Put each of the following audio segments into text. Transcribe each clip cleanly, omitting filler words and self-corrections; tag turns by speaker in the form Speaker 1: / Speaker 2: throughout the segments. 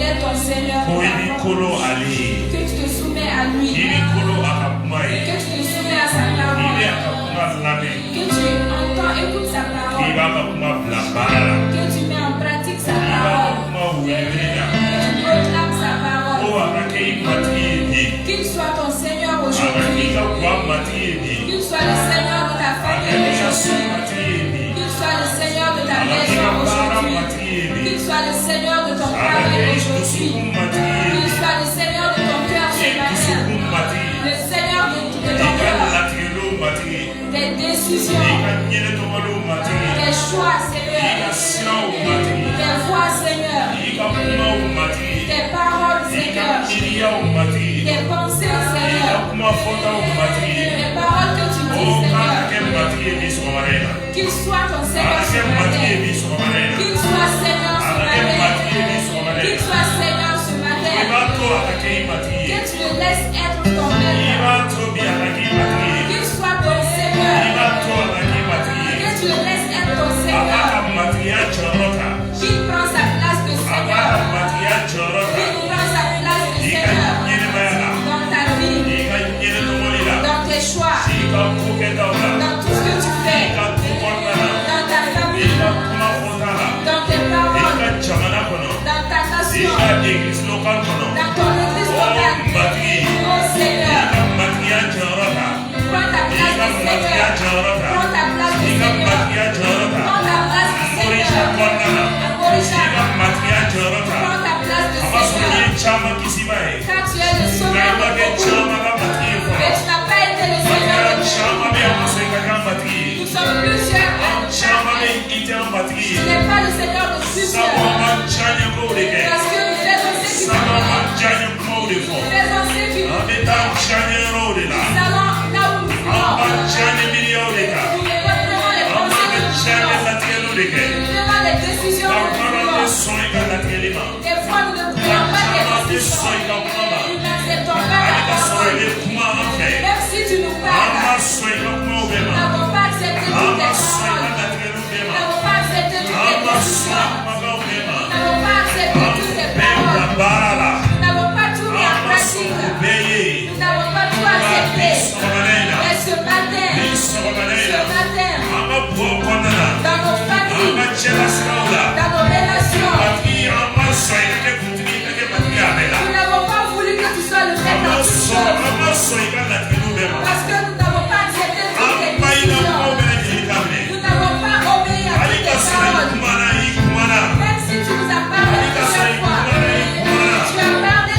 Speaker 1: est ton Seigneur, que tu te soumets à lui, que tu te soumets à sa parole, que tu entends, écoutes sa parole, que tu mets en pratique sa parole, que tu proclames sa parole, qu'il soit ton Seigneur aujourd'hui, qu'il soit le Seigneur de ta famille aujourd'hui, qu'il soit le Seigneur de ta maison aujourd'hui, qu'il soit le Seigneur de ton travail aujourd'hui, qu'il soit le Seigneur de ton cœur ce matin, le Seigneur de ton cœur, des décisions, des choix, Seigneur, des voix, Seigneur, des paroles, Seigneur, des pensées, Seigneur, des paroles que tu dis, Seigneur, qu'il soit ton Seigneur ce matin, qu'il soit Seigneur ce matin, qu'il soit Seigneur ce matin, que tu le laisses être ton maître, qu'il soit ton Seigneur, que tu le laisses être ton Seigneur, qu'il prend sa place de Seigneur, qu'il prend sa place de Seigneur dans ta vie, dans tes choix, dans tout ce que tu fais, dans ta famille, dans tes paroles, dans ta nation, dans ton église locale. Oh Seigneur, prends ta place de Seigneur, prends ta place de Seigneur, prends ta place de Seigneur, prends ta place de Seigneur, car tu es le sauveur de beaucoup, mais tu n'as pas été le sauveur de beaucoup. Nous sommes plusieurs à tu n'es pas le Seigneur de plusieurs, parce que nous faisons ce qui nous faisons ce qui nous nous allons là où nous voulons, nous reprenons les pensées que nous voulons, nous prenons les décisions que nous voulons. Des fois nous ne prenons pas des décisions, nous n'acceptons pas la parole, même si tu nous parles, nous n'avons pas accepté toutes tes paroles, nous n'avons pas accepté toutes tes décisions, nous n'avons pas accepté toutes tes paroles, nous n'avons pas tout mis en pratique, nous n'avons pas tout accepté. Mais ce matin, dans nos familles, dans nos relations, nous n'avons pas voulu que tu sois le maître dans toutes choses, parce que nous n'avons pas accepté toutes tes décisions, nous n'avons pas obéi à toutes tes paroles, même si tu nous as parlé plusieurs fois, tu as parlé,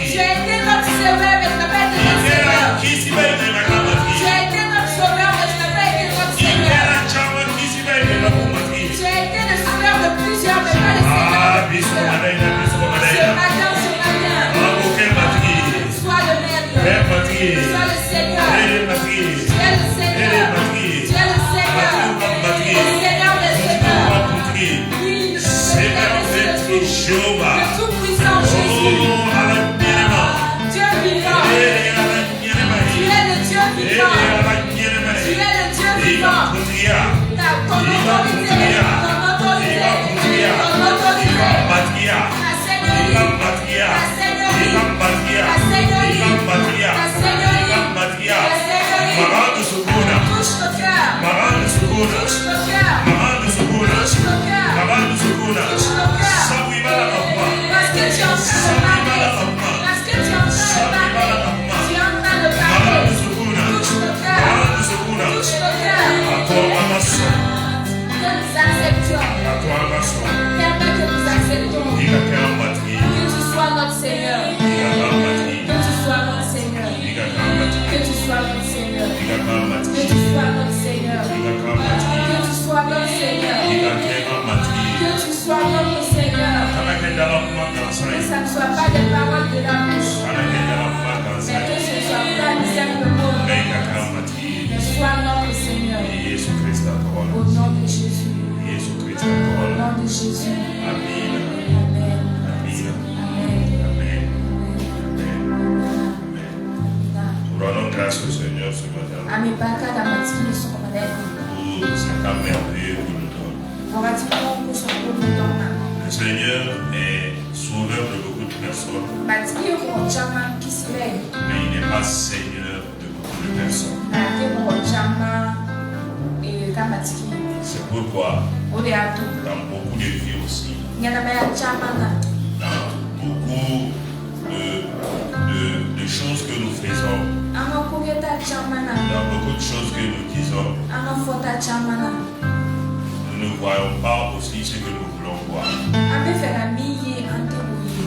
Speaker 1: tu as été notre sauveur, mais tu n'as pas été notre Seigneur. Tu as été notre sauveur, mais tu n'as pas été notre Seigneur. Tu as été le sauveur de plusieurs, mais pas le Seigneur de plusieurs. Ce matin, sois le maître, sois le Seigneur. Tu es le Seigneur, tu es le Seigneur, le Seigneur des Seigneurs. Oui, le Seigneur des Seigneurs, le tout-puissant Jésus. Dieu vivant, tu es le Dieu vivant, tu es le Dieu vivant. Ton autorité, ta seigneurie, touche nos cœurs, touche nos cœurs, parce que tu es en train de parler, parce que tu es en train de parler, tu es en train de parler, touche nos cœurs, que nous acceptions, permets que nous acceptons, que tu sois notre Seigneur, que tu sois notre Seigneur, que tu sois notre Seigneur, que tu sois notre Seigneur, que tu sois notre Seigneur, que tu sois notre Seigneur, que ça ne soit pas des paroles de la bouche, mais que ce soit pas simplement, mais sois notre Seigneur, au nom de Jésus, au nom de Jésus, Amen.
Speaker 2: Nous rendons grâce au Seigneur ce matin pour sa merveilleuse que nous donne. Le Seigneur est sauveur de beaucoup de personnes,
Speaker 3: matiki ye mɔgɔ caman kisi bɛ ye.
Speaker 2: mais il n'est pas Seigneur de beaucoup de personnes.
Speaker 3: a tɛ mɔgɔ caman ka matiki ye.
Speaker 2: C'est pourquoi,
Speaker 3: o de y'a to
Speaker 2: dans beaucoup de vies aussi,
Speaker 3: ɲɛnamaya caman na
Speaker 2: dans beaucoup de choses que nous faisons,
Speaker 3: an ka kokɛta caman na
Speaker 2: dans beaucoup de choses que nous disons,
Speaker 3: an ka fɔta caman na
Speaker 2: nous ne voyons pas aussi ce que nous voulons voir.
Speaker 3: an bɛ fɛ ka min ye an tɛ o ye.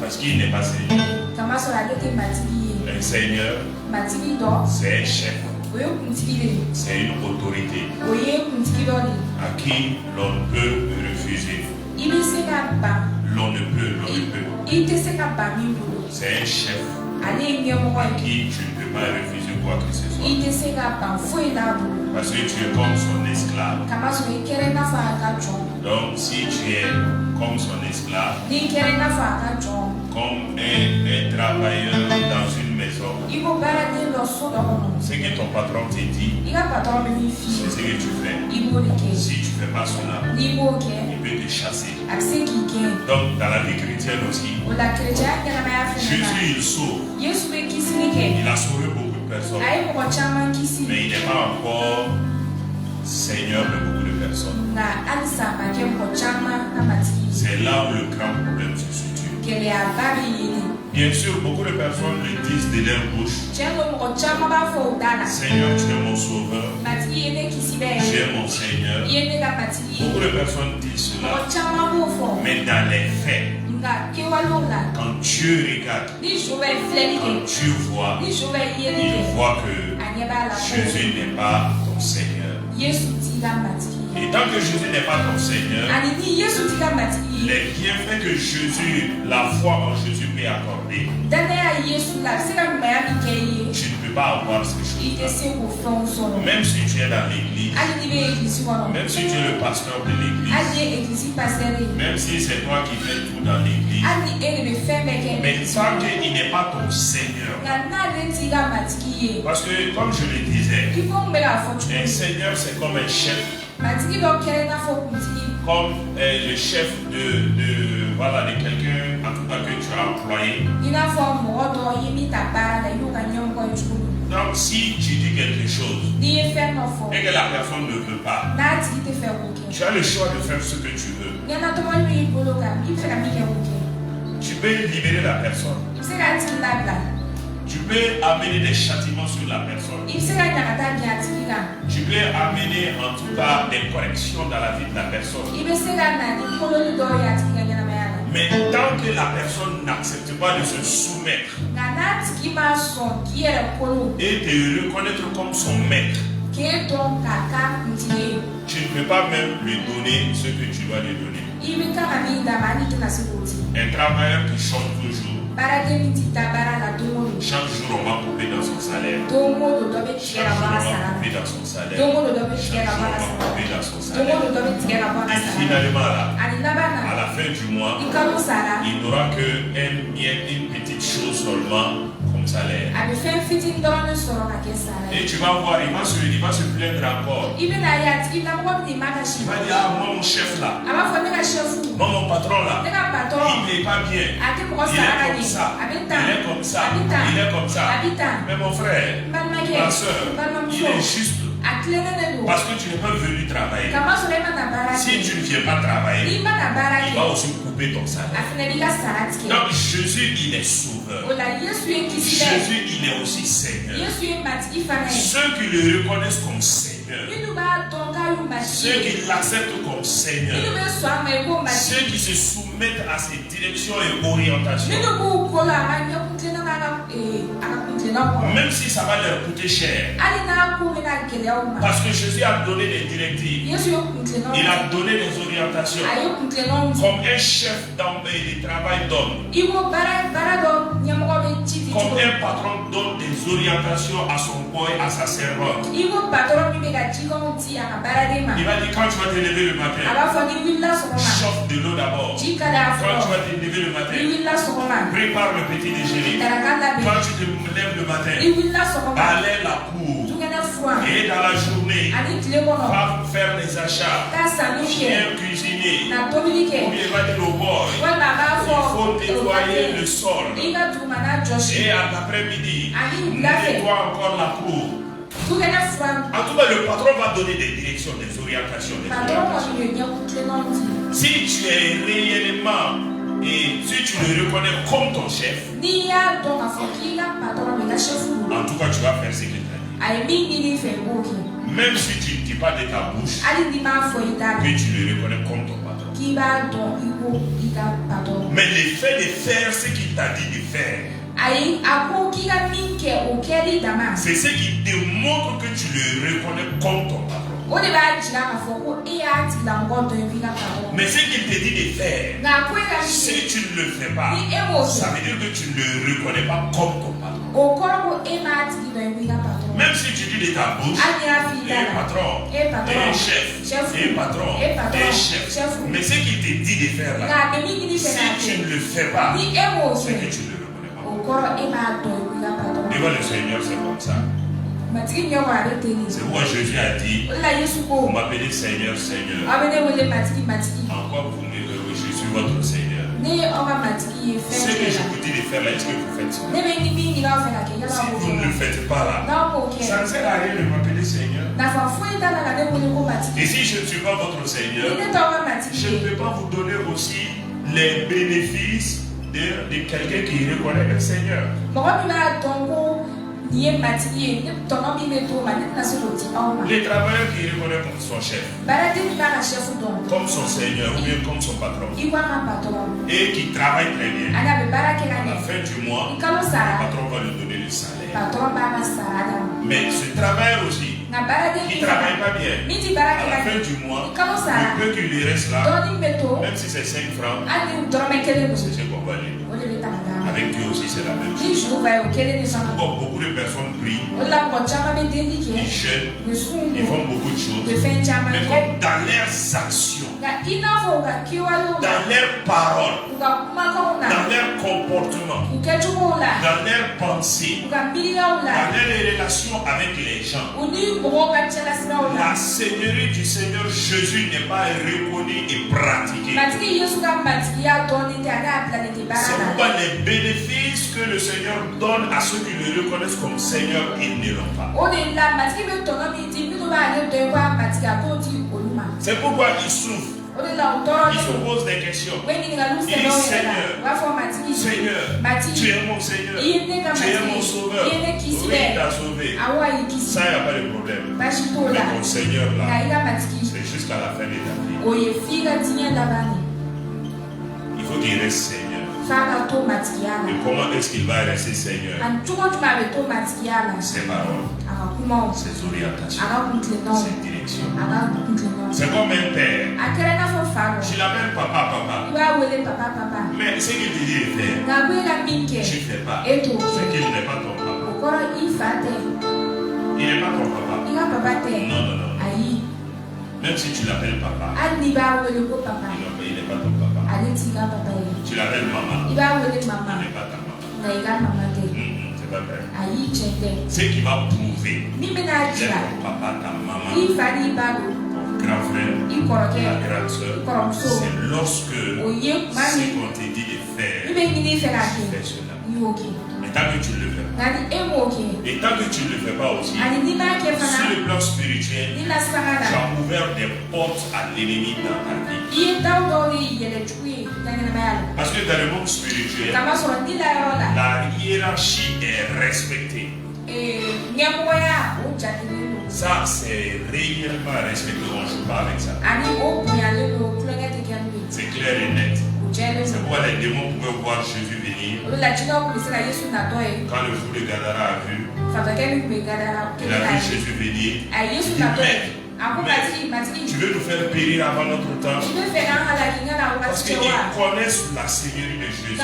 Speaker 2: Parce qu'il n'est pas Seigneur.
Speaker 3: kamasɔrɔ ale tɛ matigi ye.
Speaker 2: Un Seigneur,
Speaker 3: matigi dɔ
Speaker 2: c'est un chef,
Speaker 3: o ye kuntigi de ye.
Speaker 2: c'est une autorité
Speaker 3: o ye kuntigi dɔ de ye.
Speaker 2: à qui l'on ne peut refuser.
Speaker 3: i bɛ se ka ban
Speaker 2: L'on ne peut.
Speaker 3: i tɛ se ka ban min bolo.
Speaker 2: C'est un chef
Speaker 3: ale ye ɲɛmɔgɔ
Speaker 2: à
Speaker 3: ye.
Speaker 2: qui tu ne peux pas refuser quoi que ce
Speaker 3: i
Speaker 2: soit.
Speaker 3: tɛ se ka ban foyi t'a bolo.
Speaker 2: Parce que tu es comme son esclave.
Speaker 3: kamasɔrɔ i kɛra i n'a fɔ a ka jɔn.
Speaker 2: Donc si tu es comme son esclave,
Speaker 3: n'i kɛra i n'a fɔ a ka jɔn.
Speaker 2: comme un travailleur dans une maison,
Speaker 3: i ko baaraden dɔ so dɔ kɔnɔ.
Speaker 2: ce que ton patron te dit,
Speaker 3: i ka patɔrɔn bɛ min f'i
Speaker 2: c'est ce
Speaker 3: ye.
Speaker 2: que tu fais.
Speaker 3: i b'o de kɛ.
Speaker 2: Si tu ne fais pas cela,
Speaker 3: n'i b'o kɛ
Speaker 2: il peut te chasser.
Speaker 3: a bɛ se k'i gɛn.
Speaker 2: Donc dans la vie chrétienne aussi,
Speaker 3: o la kerecɛnya ɲɛnamaya fɛnɛ na
Speaker 2: Jésus il sauve.
Speaker 3: yesu bɛ kisili kɛ.
Speaker 2: Il a sauvé beaucoup de personnes,
Speaker 3: a ye mɔgɔ caman kisi.
Speaker 2: mais il n'est pas encore Seigneur de beaucoup de personnes.
Speaker 3: nka halisa a ma kɛ mɔgɔ caman ka matigi ye.
Speaker 2: C'est là où le grand problème se situe.
Speaker 3: gɛlɛyaba bɛ yen de.
Speaker 2: Bien sûr, beaucoup de personnes le disent de leur bouche.
Speaker 3: tiɲɛ don mɔgɔ caman b'a fɔ o da la.
Speaker 2: Seigneur, tu es mon sauveur.
Speaker 3: matigi ye ne kisi bɛɛ
Speaker 2: Tu
Speaker 3: ye.
Speaker 2: es mon Seigneur.
Speaker 3: i ye ne ka matigi ye.
Speaker 2: Beaucoup de personnes disent
Speaker 3: mɔgɔ
Speaker 2: cela.
Speaker 3: caman b'o fɔ.
Speaker 2: Mais dans les faits,
Speaker 3: nka kɛwalew la
Speaker 2: quand Dieu regarde,
Speaker 3: ni jo bɛ filɛli kɛ
Speaker 2: quand Dieu voit,
Speaker 3: ni jo bɛ yeli
Speaker 2: il
Speaker 3: kɛ
Speaker 2: voit que
Speaker 3: a ɲɛ b'a la ko
Speaker 2: Jésus n'est pas ton Seigneur.
Speaker 3: yesu t'i ka matigi ye.
Speaker 2: Et tant que Jésus n'est pas ton Seigneur,
Speaker 3: ani ni yesu t'i ka matigi ye.
Speaker 2: les bienfaits que Jésus, la foi en Jésus peut accorder,
Speaker 3: danaya yesu la a bɛ se ka ɲumanya min kɛ i ye
Speaker 2: tu ne peux pas avoir ces
Speaker 3: i tɛ
Speaker 2: choses-là.
Speaker 3: se k'o fɛnw sɔrɔ.
Speaker 2: Même si tu es dans l'église,
Speaker 3: hali n'i bɛ egilizi kɔnɔ
Speaker 2: même si tu es le pasteur de
Speaker 3: hali
Speaker 2: l'église,
Speaker 3: n'i ye egilizi pasitɛri ye
Speaker 2: même si c'est toi qui fais tout dans l'église,
Speaker 3: hali ni e de bɛ fɛn bɛɛ kɛ
Speaker 2: mais
Speaker 3: egilizi
Speaker 2: tant
Speaker 3: kɔnɔ
Speaker 2: qu'il n'est pas ton Seigneur,
Speaker 3: nka n'ale t'i ka matigi ye
Speaker 2: parce que comme je le disais,
Speaker 3: i ko n bɛ k'a fɔ cogo
Speaker 2: un
Speaker 3: min
Speaker 2: Seigneur c'est comme un chef,
Speaker 3: matigi dɔ kɛra i n'a fɔ kuntigi
Speaker 2: comme le chef voilà, de quelqu'un en tout cas que tu as employé.
Speaker 3: i n'a fɔ mɔgɔ dɔ ye min ta baara la i y'o ka ɲɛmɔgɔ ye cogo min
Speaker 2: Donc si tu dis quelque chose
Speaker 3: n'i ye fɛn dɔ fɔ
Speaker 2: et que la personne ne veut pas,
Speaker 3: n'a tigi tɛ fɛ k'o kɛ
Speaker 2: tu as le choix de faire ce que tu veux.
Speaker 3: ɲɛnatɔmɔli min y'i bolo kan i bɛ fɛ ka min kɛ k'o kɛ
Speaker 2: Tu peux libérer la personne.
Speaker 3: i bɛ se k'a tigi labila
Speaker 2: Tu peux amener des châtiments sur la personne.
Speaker 3: i bɛ se ka ɲagata bin a tigi kan
Speaker 2: Tu peux amener en tout cas des corrections dans la vie de la personne.
Speaker 3: i bɛ se ka na ni kololi dɔw ye a tigi ka ɲɛnamaya la
Speaker 2: Mais tant que la personne n'accepte pas de se soumettre
Speaker 3: nka n'a tigi ma sɔn k'i yɛrɛ kolo
Speaker 2: et de reconnaître comme son maître,
Speaker 3: k'e dɔn k'a k'a kuntigi ye
Speaker 2: tu ne peux pas même lui donner ce que tu dois lui donner.
Speaker 3: i bɛ kan ka min d'a ma hali n'i tɛna se k'o di
Speaker 2: Un travailleur qui chante toujours,
Speaker 3: baaraden min t'i ta baara la don o don
Speaker 2: chaque jour on va couper dans son salaire.
Speaker 3: don o don dɔ bɛ tigɛ
Speaker 2: Chaque
Speaker 3: ka
Speaker 2: jour
Speaker 3: bɔ a
Speaker 2: on
Speaker 3: ka
Speaker 2: va
Speaker 3: sara
Speaker 2: couper dans son salaire.
Speaker 3: don o don dɔ bɛ tigɛ
Speaker 2: Chaque
Speaker 3: ka
Speaker 2: jour
Speaker 3: bɔ a
Speaker 2: on
Speaker 3: ka
Speaker 2: va
Speaker 3: sara
Speaker 2: couper dans son
Speaker 3: don o
Speaker 2: salaire.
Speaker 3: don dɔ bɛ tigɛ ka bɔ a ka
Speaker 2: Et
Speaker 3: sara
Speaker 2: finalement là,
Speaker 3: ani laban
Speaker 2: à
Speaker 3: na
Speaker 2: la fin du mois,
Speaker 3: i kalo sara
Speaker 2: il n'aura que une petite chose seulement comme salaire.
Speaker 3: a bɛ fɛn fitinin dɔrɔn de sɔrɔ ka kɛ sara
Speaker 2: Et
Speaker 3: ye
Speaker 2: tu vas voir, il va se plaindre encore.
Speaker 3: i bɛ na ye a tigi la mɔgɔ min m'a ka si
Speaker 2: Il va dire, ah, moi mon chef là,
Speaker 3: a b'a fɔ ne ka sɛfu
Speaker 2: moi mon patron là,
Speaker 3: ne ka patɔrɔn
Speaker 2: il n'est pas bien.
Speaker 3: a tɛ mɔgɔ
Speaker 2: Il
Speaker 3: sara ka
Speaker 2: est comme
Speaker 3: ɲɛ
Speaker 2: ça,
Speaker 3: a bɛ
Speaker 2: il
Speaker 3: tan
Speaker 2: est comme ça,
Speaker 3: a bɛ tan
Speaker 2: il est comme ça.
Speaker 3: a bɛ tan
Speaker 2: Mais mon frère,
Speaker 3: n balimakɛ
Speaker 2: ma soeur,
Speaker 3: n
Speaker 2: il
Speaker 3: balimamuso
Speaker 2: est juste
Speaker 3: a tilennen de don
Speaker 2: parce que tu n'es pas venu travailler.
Speaker 3: kamasɔrɔ i ma na baara
Speaker 2: Si
Speaker 3: kɛ
Speaker 2: tu ne viens pas travailler,
Speaker 3: n'i ma na baara
Speaker 2: il
Speaker 3: kɛ
Speaker 2: va aussi couper ton
Speaker 3: a
Speaker 2: salaire.
Speaker 3: fana b'i ka sara tigɛ
Speaker 2: Donc Jésus, il est sauveur.
Speaker 3: o la yesu ye kisi bɛɛ
Speaker 2: Jésus, il est aussi Seigneur.
Speaker 3: yesu ye matigi fana ye
Speaker 2: Ceux qui le reconnaissent comme Seigneur,
Speaker 3: minnu b'a dɔn k'a y'u matigi
Speaker 2: ceux
Speaker 3: ye
Speaker 2: qui l'acceptent comme
Speaker 3: minnu
Speaker 2: Seigneur,
Speaker 3: bɛ sɔn a ma i ko
Speaker 2: ceux
Speaker 3: matigi
Speaker 2: qui se soumettent à ses directions et orientations,
Speaker 3: minnu b'u ko la a ka ɲɛkuntilenna n'a ka kuntilenna kɔrɔ
Speaker 2: même si ça va leur coûter cher,
Speaker 3: hali n'a ko bɛna gɛlɛya u ma
Speaker 2: parce que Jésus a donné des directives,
Speaker 3: yesu ye kuntilennaw
Speaker 2: il
Speaker 3: di
Speaker 2: a donné des orientations,
Speaker 3: a ye kuntilennaw di
Speaker 2: comme un chef de travail donne,
Speaker 3: i ko baara dɔ ɲɛmɔgɔ bɛ ci di
Speaker 2: comme
Speaker 3: cogo
Speaker 2: un patron donne des orientations à son boy, à sa servante.
Speaker 3: i ko patɔrɔn min bɛ ka cikanw di a ka baaraden ma
Speaker 2: Il va dire, quand tu vas te lever le
Speaker 3: a
Speaker 2: matin,
Speaker 3: b'a fɔ ni wulila sɔgɔma
Speaker 2: chauffe de l'eau d'abord.
Speaker 3: ji ka d'a
Speaker 2: Quand tu
Speaker 3: fɔlɔ
Speaker 2: vas te lever le
Speaker 3: ni
Speaker 2: matin,
Speaker 3: wulila sɔgɔma
Speaker 2: prépare le petit déjeuner.
Speaker 3: daraka labɛn
Speaker 2: Quand tu te lèves le
Speaker 3: ni
Speaker 2: matin,
Speaker 3: wulila sɔgɔma
Speaker 2: balaie la cour.
Speaker 3: dukɛnɛ furan
Speaker 2: Et dans la journée, journée, va faire les achats, viens cuisiner, ou bien va dire au boy, il faut nettoyer le sol. Et à l'après-midi, nettoie encore la cour. En tout cas, le patron va donner des directions, des orientations. Si tu es réellement et si tu le reconnais comme ton chef, en tout cas, tu vas faire ce qu'il t'a dit. Même si tu ne dis pas de ta bouche que tu le reconnais comme ton patron. Mais le fait de faire ce qu'il t'a dit de faire, c'est ce qui démontre que tu le reconnais comme ton patron. Mais ce qu'il te dit de faire, si tu ne le fais pas, ça veut dire que tu ne le reconnais pas comme ton patron. Même si tu dis de ta bouche, patron, chef, patron, chef, mais ce qu'il te dit de faire là, si tu ne le fais pas, c'est que tu ne le reconnais pas. Devant le Seigneur, c'est comme ça. C'est pourquoi Jésus a dit, vous m'appelez Seigneur, Seigneur. Encore vous me je suis votre Seigneur. Ce que je vous dis de faire là, est-ce que vous faites ça? Si vous ne le faites pas là, ça ne sert à rien de m'appeler Seigneur. Et si je ne suis pas votre Seigneur, je ne peux pas vous donner aussi les bénéfices de quelqu'un qui reconnaît le Seigneur. Les travailleurs qui reconnaissent comme son chef, comme son seigneur ou bien comme son patron, et qui travaillent très bien, à la fin du mois, le patron va lui donner le salaire. Mais ce travailleur aussi, qui ne travaille pas bien, à la fin du mois, le peu qu'il lui reste là, même si c'est 5 francs, c'est ce qu'on va lui donner. Avec Dieu aussi, c'est la même chose. Beaucoup de personnes prient, ils jeûnent, ils font beaucoup de choses. Mais comme dans leurs actions, dans leurs paroles, dans leurs comportements, dans leurs pensées, dans leurs relations avec les gens, la Seigneurie du Seigneur Jésus n'est pas reconnue et pratiquée. C'est pourquoi les bénéfices que le Seigneur donne à ceux qui le reconnaissent comme Seigneur, ils ne l'ont pas. C'est pourquoi ils souffrent. Ils se posent des questions. Ils disent Seigneur, tu es mon Seigneur, tu es mon Sauveur. Oui, il t'a sauvé. Ça, il n'y a pas de problème. Mais ton Seigneur là, c'est jusqu'à la fin de ta vie. Il faut qu'il reste Seigneur. Et comment est-ce qu'il va rester Seigneur? Ses paroles, ses orientations, ses directions. C'est comme un père. Tu l'appelles papa. Mais ce qu'il te dit de faire, tu ne fais pas. C'est qu'il n'est pas ton papa. Il n'est pas ton papa. Non. Même si tu l'appelles papa, il n'est pas ton papa. Tu l'appelles maman, il n'est pas ta maman. C'est pas vrai. Ce qui va prouver c'est ton papa, ta maman, ton grand frère, ta grande soeur, c'est lorsque ce qu'on te dit de faire, tu fais cela. Et tant que tu ne le fais pas, et tant que tu ne le fais pas aussi, sur le plan spirituel, tu as ouvert des portes à l'ennemi dans ta vie. Parce que dans le monde spirituel, la hiérarchie est respectée. Ça, c'est réellement respecté. On ne joue pas avec ça. C'est clair et net. C'est pourquoi les démons pouvaient voir Jésus venir. Quand le fou de Gadara a vu, il a vu Jésus venir. Il dit, mec, tu veux nous faire périr avant notre temps? Parce qu'ils connaissent la Seigneurie de Jésus.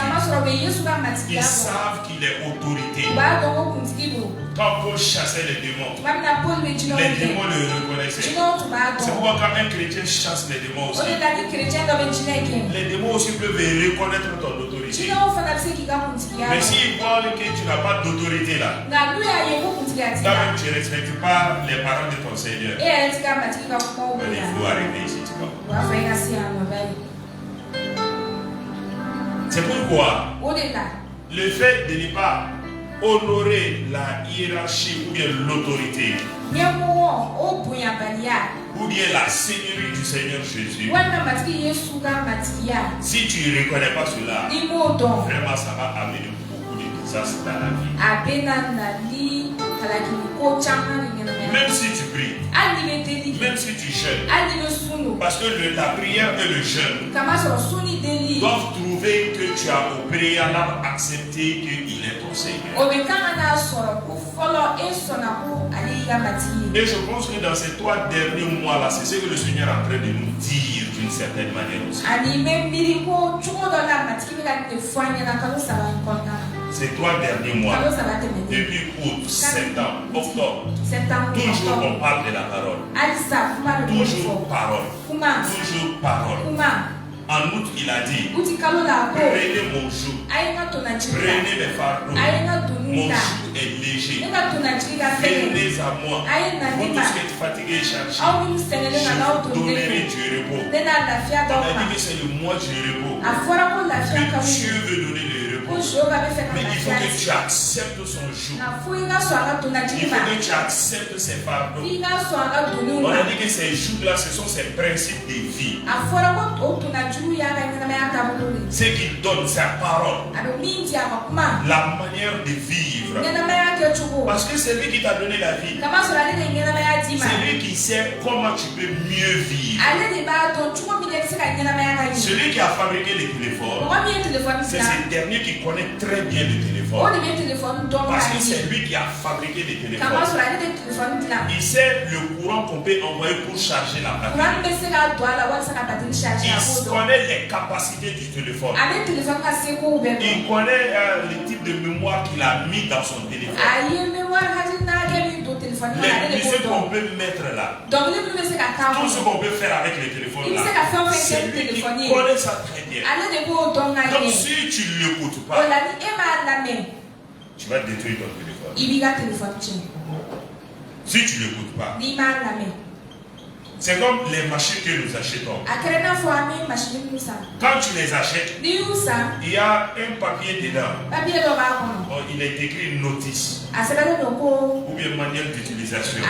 Speaker 2: Ils savent qu'il est autorité.
Speaker 1: Quand Paul chassait les démons le reconnaissaient. C'est pourquoi quand un chrétien chasse les démons aussi, les démons aussi peuvent reconnaître ton autorité. Mais s'ils voient que tu n'as pas d'autorité là, toi-même tu ne respectes pas les paroles de ton Seigneur, il faut arrêter ici, tu vois. C'est pourquoi le fait de ne pas honorer la hiérarchie ou bien l'autorité ou bien la seigneurie du Seigneur Jésus, si tu ne reconnais pas cela, vraiment ça va amener beaucoup de désastres dans la vie. Même si tu pries, même si tu jeûnes, parce que la prière et le jeûne doivent trouver que tu as au préalable accepté qu'il est ton Seigneur. Et je pense que dans ces 3 derniers mois là, c'est ce que le Seigneur est en train de nous dire d'une certaine manière aussi. Ces 3 derniers mois, depuis août, septembre, octobre, toujours on parle de la parole. Toujours parole. Toujours parole. En août, il a dit, prenez mon joug, prenez mes fardeaux, mon joug est léger, venez à moi, vous tous qui êtes fatigués et chargés, je vous donnerai du repos. On a dit que c'est le mois du repos, que Dieu veut donner le repos. Mais il faut que tu acceptes son joug. Il faut que tu acceptes ses fardeaux. On a dit que ces jougs-là, ce sont ses principes de vie. Ce qu'il donne, sa parole, la manière de vivre. Parce que c'est lui qui t'a donné la vie. C'est lui qui sait comment tu peux mieux vivre. Celui qui a fabriqué les téléphones, c'est ce dernier qui connaît très bien les téléphones. Parce que c'est lui qui a fabriqué les téléphones. Il sait le courant qu'on peut envoyer pour charger la batterie. Il connaît les capacités du téléphone. Il connaît le type de mémoire qu'il a mis dans son téléphone. Les musiques qu'on peut mettre là, tout ce qu'on peut faire avec les téléphones là, c'est lui qui connaît ça très bien. Donc si tu ne l'écoutes pas, tu vas détruire ton téléphone. Si tu ne l'écoutes pas, c'est comme les machines que nous achetons. Quand tu les achètes, il y a un papier dedans. Il est écrit notice ou bien manuel d'utilisation.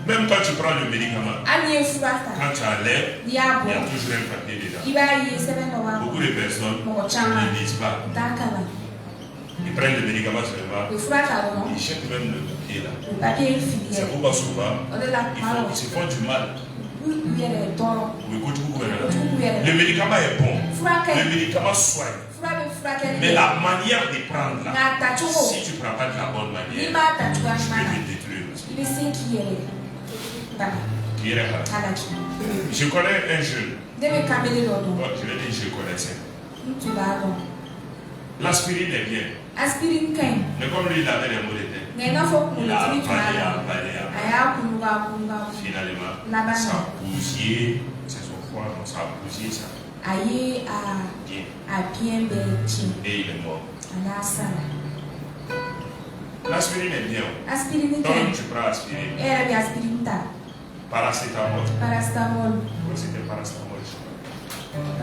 Speaker 1: Même quand tu prends le médicament, quand tu enlèves, il y a toujours un papier dedans. Beaucoup de personnes ne lisent pas. Ils prennent le médicament seulement, ils jettent même le papier là. C'est pourquoi souvent, ils se font du mal. Le médicament est bon, le médicament soigne. Mais la manière de prendre là, si tu ne prends pas de la bonne manière, tu peux te détruire aussi. Je connais un jeune. Je vais dire je connaissais. L'aspirine est bien. Mais comme lui, il avait les mots de tête, il a avalé. Finalement, ça a bousillé, c'est son foie, donc ça a bousillé ça. Bien. Et il est mort. L'aspirine est bien. Donc tu prends aspirine. Paracétamol. C'était paracétamol.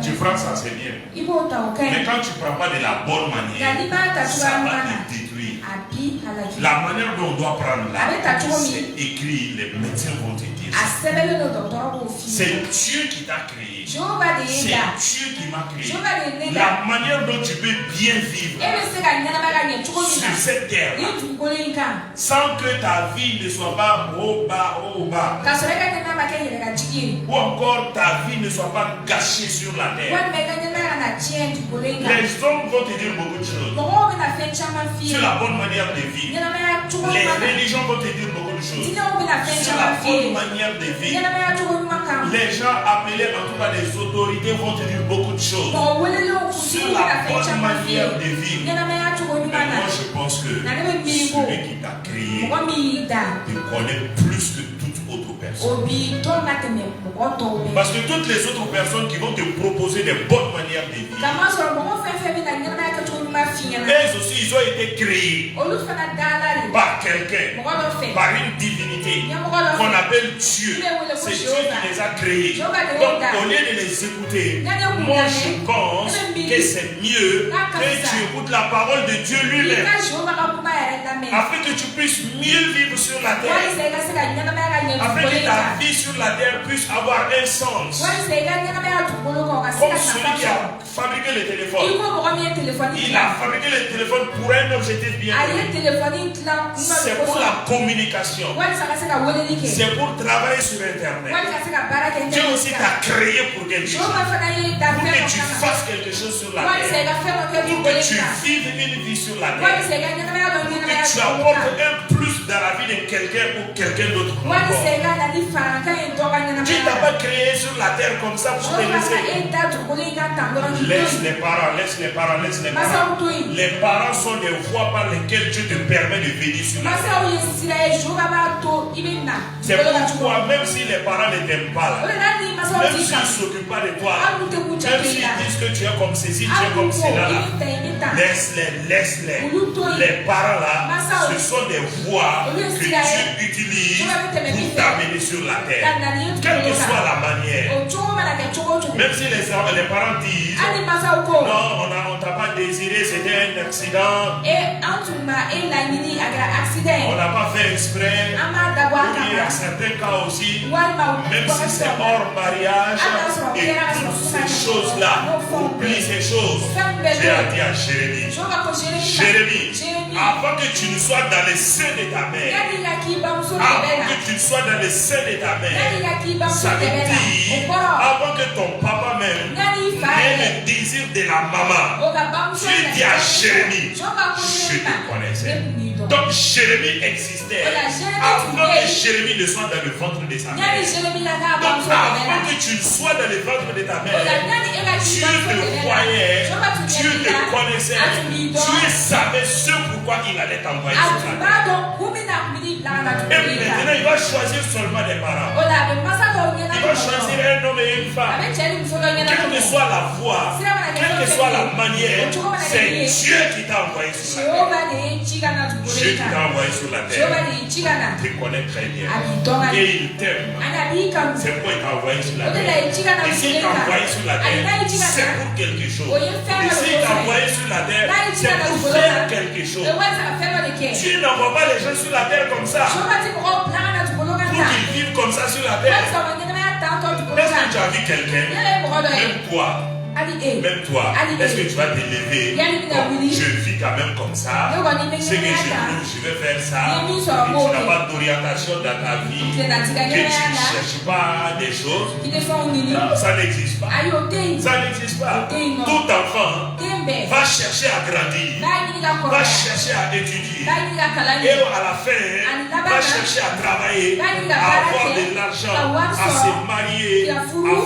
Speaker 1: Tu prends ça, c'est bien. Mais quand tu ne prends pas de la bonne manière, ça va te détruire. La manière dont on doit prendre là, c'est écrit, les médecins vont te dire ça. C'est Dieu qui t'a créé. C'est Dieu qui m'a créé. La manière dont tu peux bien vivre sur cette terre sans que ta vie ne soit pas au bas, ou encore ta vie ne soit pas gâchée sur la terre. Les hommes vont te dire beaucoup de choses sur la bonne manière de vivre. Les religions vont te dire beaucoup de choses. Sur la bonne manière de vivre. Les gens appelés en tout cas les autorités vont te dire beaucoup de choses. Sur la bonne manière de vivre. Mais moi je pense que celui qui t'a créé te connaît plus que toute autre personne. Parce que toutes les autres personnes qui vont te proposer des bonnes manières de vivre, elles aussi ils ont été créés par quelqu'un, par une divinité qu'on appelle Dieu. C'est Dieu qui les a créés. Donc au lieu de les écouter, moi je pense que c'est mieux que tu écoutes la parole de Dieu lui-même, afin que tu puisses mieux vivre sur la terre, afin que ta vie sur la terre puisse avoir un sens. Comme celui qui a fabriqué le téléphone, il a fabriqué le téléphone pour un objectif bien donné. C'est pour la communication, c'est pour travailler sur Internet. Dieu aussi t'a créé pour quelque chose, pour que tu fasses quelque chose sur la terre, pour que tu vives une vie sur la terre, pour que tu apportes un plus dans la vie de quelqu'un ou quelqu'un d'autre. Dieu t'a pas créé sur la terre comme ça pour te laisser. Laisse les parents, laisse les parents, laisse les parents. Les parents sont des voies par lesquelles Dieu te permet de venir sur la terre. C'est pourquoi même si les parents ne t'aiment pas là, même s'ils ne s'occupent pas de toi, même s'ils disent que tu es comme ceci, tu es comme cela là, laisse-les, laisse-les. Les parents là, ce sont des voies que Dieu utilise pour t'amener sur la terre. Quelle que soit la manière. Même si les parents disent non, on t'a pas désiré, c'était un accident. On n'a pas fait exprès. Il y a certains cas aussi, même si c'est hors mariage, et toutes ces choses-là, oublie ces choses. J'ai dit à Jérémie, Jérémie, avant que tu ne sois dans les seins de ta mère, avant que tu ne sois dans les seins de ta mère, ça veut dire, avant que ton papa même ait le désir de la maman, Dieu dit à Jérémie, je te connaissais. Donc Jérémie existait avant que Jérémie ne soit dans le ventre de sa mère. Donc avant que tu ne sois dans le ventre de ta mère, Dieu te voyait, Dieu te connaissait, Dieu savait ce pourquoi il allait t'envoyer sur la terre. Et maintenant il va choisir seulement des parents. Il va choisir un homme et une femme. Quelle que soit la voie, quelle que soit la manière, c'est Dieu qui t'a envoyé sur la terre. Dieu qui t'a envoyé sur la terre. Tu connais très bien. Et il t'aime. C'est pourquoi il t'a envoyé sur la terre. Et s'il t'a envoyé sur la terre, c'est pour quelque chose. Et s'il t'a envoyé sur la terre, c'est pour faire quelque chose. Tu n'envoies pas les gens sur la terre comme ça, pour qu'ils vivent comme ça sur la terre. Est-ce que tu as vu quelqu'un, même toi, même toi, est-ce que tu vas te lever comme je vis quand même comme ça, c'est que je vais faire ça, et tu n'as pas d'orientation dans ta vie, que tu ne cherches pas des choses? Non, ça n'existe pas. Ça n'existe pas. Tout enfant va chercher à grandir, va chercher à étudier, et à la fin va chercher à travailler, à avoir de l'argent, à se marier, à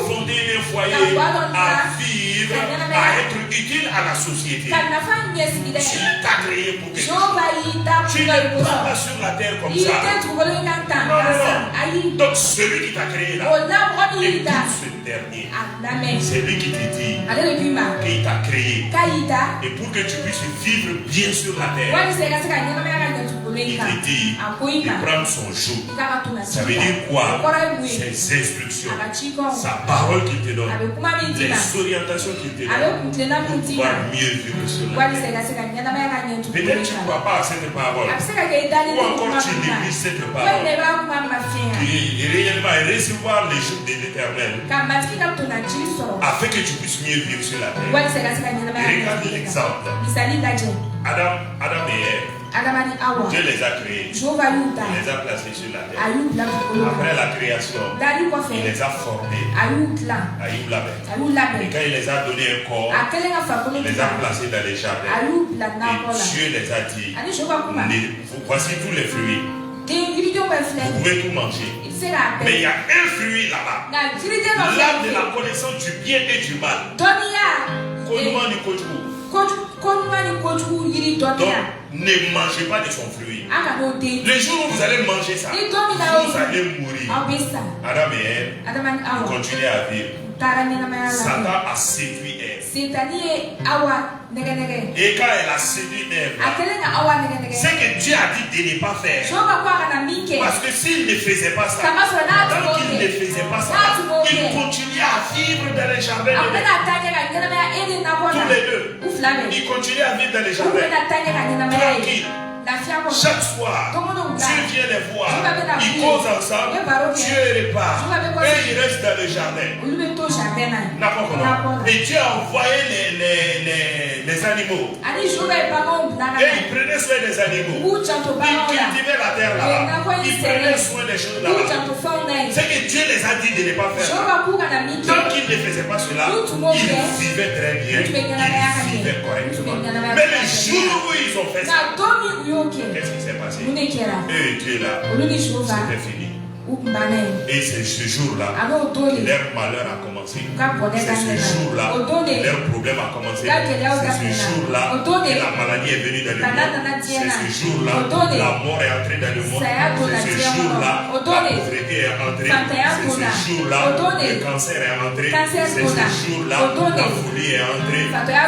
Speaker 1: fonder un foyer, à vivre, à être utile à la société. Tu t'as créé pour quelque chose. Tu ne prends pas sur la terre comme ça. Non. Donc celui qui t'a créé là, écoute ce dernier. C'est lui qui te dit qu'il t'a créé. Et pour que tu puisses vivre bien sur la terre, il te dit de prendre son joug. Ça veut dire quoi? Ses instructions, sa parole qu'il te donne, les orientations qu'il te donne, pour pouvoir mieux vivre sur la terre. Peut-être tu ne crois pas à cette parole, ou encore tu négliges cette parole, et réellement recevoir les jours de l'Éternel, afin que tu puisses mieux vivre sur la terre. Et regarde l'exemple. Adam et Ève. Dieu les a créés. Il les a placés sur la terre. Après la création, il les a formés. Et quand il les a donné un corps, il les a placés dans les jardins. Et Dieu les a dit, voici tous les fruits. Vous pouvez tout manger. Mais il y a un fruit là-bas. L'arbre de la connaissance du bien et du mal. Donc, ne mangez pas de son fruit. Le jour où vous allez manger ça, vous allez mourir. Adam et Ève continuent à vivre. Satan a séduit Ève. Et quand elle a séduit Ève, c'est que Dieu a dit de ne pas faire. Parce que s'il ne faisait pas ça, tant qu'il ne faisait pas ça, il continuait à vivre dans les jardins tous les deux. Il continuait à vivre dans les jardins tranquille. Chaque soir, Dieu vient les voir, ils causent ensemble, Dieu repart, et ils restent dans le jardin. Et Dieu a envoyé les animaux. Et ils prenaient soin des animaux. Ils cultivaient la terre là-bas. Ils prenaient soin des choses là-bas. C'est que Dieu les a dit de ne pas faire. Tant qu'ils ne faisaient pas cela, ils vivaient très bien. Ils vivaient correctement. Mais le jour où ils ont fait ça, qu'est-ce qui s'est passé? Et Dieu là, c'était fini. Et c'est ce jour-là que leur malheur a commencé. C'est ce jour-là que leur problème a commencé. C'est ce jour-là que la maladie est venue dans le monde. C'est ce jour-là que la mort est entrée dans le monde. C'est ce jour-là que la pauvreté est entrée. C'est ce jour-là que le cancer est entré. C'est ce jour-là que la folie est entrée.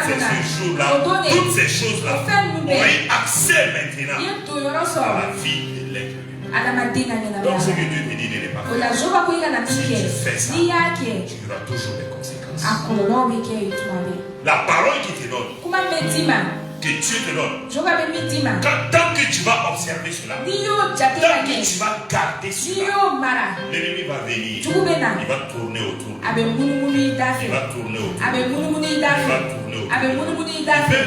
Speaker 1: C'est ce jour-là, toutes ces choses-là ont eu accès maintenant à la vie de l'être humain. Donc ce que Dieu te dit de ne pas faire, si tu fais ça, tu auras toujours des conséquences. La parole qui te donne, que Dieu te donne, tant que tu vas observer cela, tant que tu vas garder cela, l'ennemi va venir, il va tourner autour, il va tourner autour, il va tourner autour.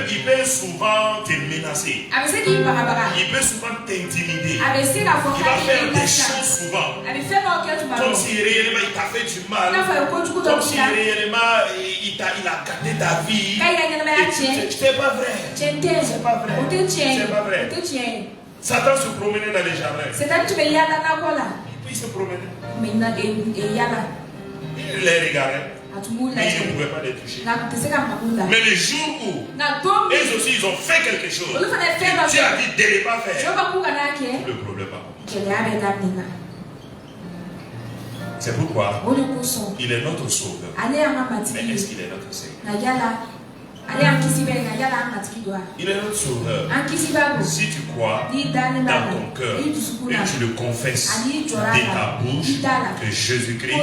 Speaker 1: Il peut souvent te menacer, il peut souvent t'intimider, il va faire des choses souvent comme si réellement il t'a fait du mal, comme si réellement il a gâté ta vie, et c'est pas vrai. C'est pas vrai. C'est pas vrai. Satan se promenait dans les jardins. Il se promenait. Il les regardait. Mais il ne pouvait pas les toucher. Mais le jour où eux aussi ils ont fait quelque chose, Dieu a dit de ne pas faire, le problème a commencé. C'est pourquoi il est notre sauveur. Mais est-ce qu'il est notre Seigneur? Il est notre sauveur. Si tu crois dans ton cœur et tu le confesses de ta bouche que Jésus-Christ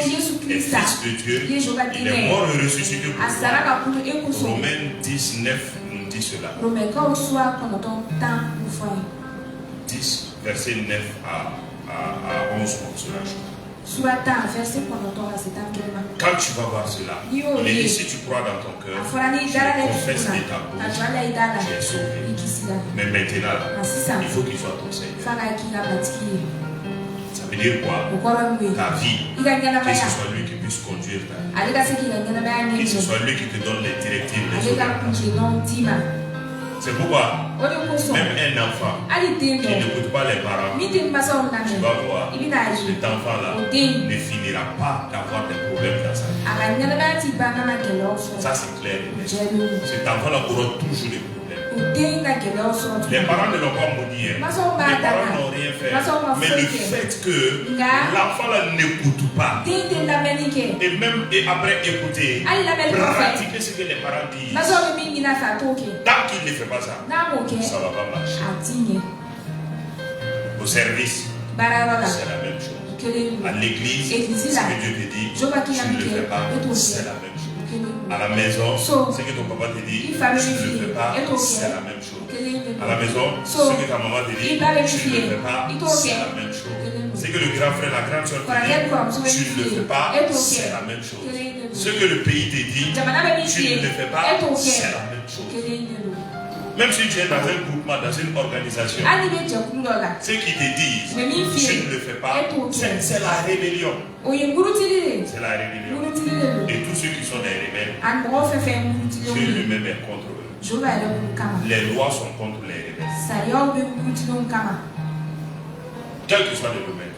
Speaker 1: est Fils de Dieu, il est mort et ressuscité pour toi. Romains 19 nous dit cela. 10, verset 9 à 11 pour cela. Quand tu vas voir cela, il est dit si tu crois dans ton cœur, tu le confesses de ta bouche, tu es sauvé. Mais maintenant, il faut qu'il soit ton Seigneur. Ça veut dire quoi? Ta vie, que ce soit lui qui puisse conduire ta vie, que ce soit lui qui te donne les directives, les orientations. C'est pourquoi même un enfant qui n'écoute pas les parents, tu vas voir, cet enfant-là ne finira pas d'avoir des problèmes dans sa vie. Ça c'est clair. Cet enfant-là aura toujours des problèmes. Les parents ne l'ont pas maudit. Les parents n'ont rien fait. Mais le fait que l'enfant-là n'écoute pas, et après écouter, pratiquer ce que les parents disent, tant qu'il ne fait pas ça, ça ne va pas marcher. Au service, c'est la même chose. À l'église, ce que Dieu te dit, tu ne le fais pas, c'est la même chose. À la maison, ce que ton papa te dit, tu ne le fais pas, c'est la même chose. À la maison, ce que ta maman te dit, tu ne le fais pas, c'est la même chose. Ce que le grand frère, la grande soeur te dit, tu ne le fais pas, c'est la même chose. Ce que le pays te dit, tu ne le fais pas, c'est la même chose. Même si tu es dans un groupement, dans une organisation, ceux qui te disent, tu ne le fais pas, c'est la rébellion. C'est la rébellion. Et tous ceux qui sont des rebelles, Dieu lui-même est contre eux. Les lois sont contre les rebelles. Quel que soit le domaine.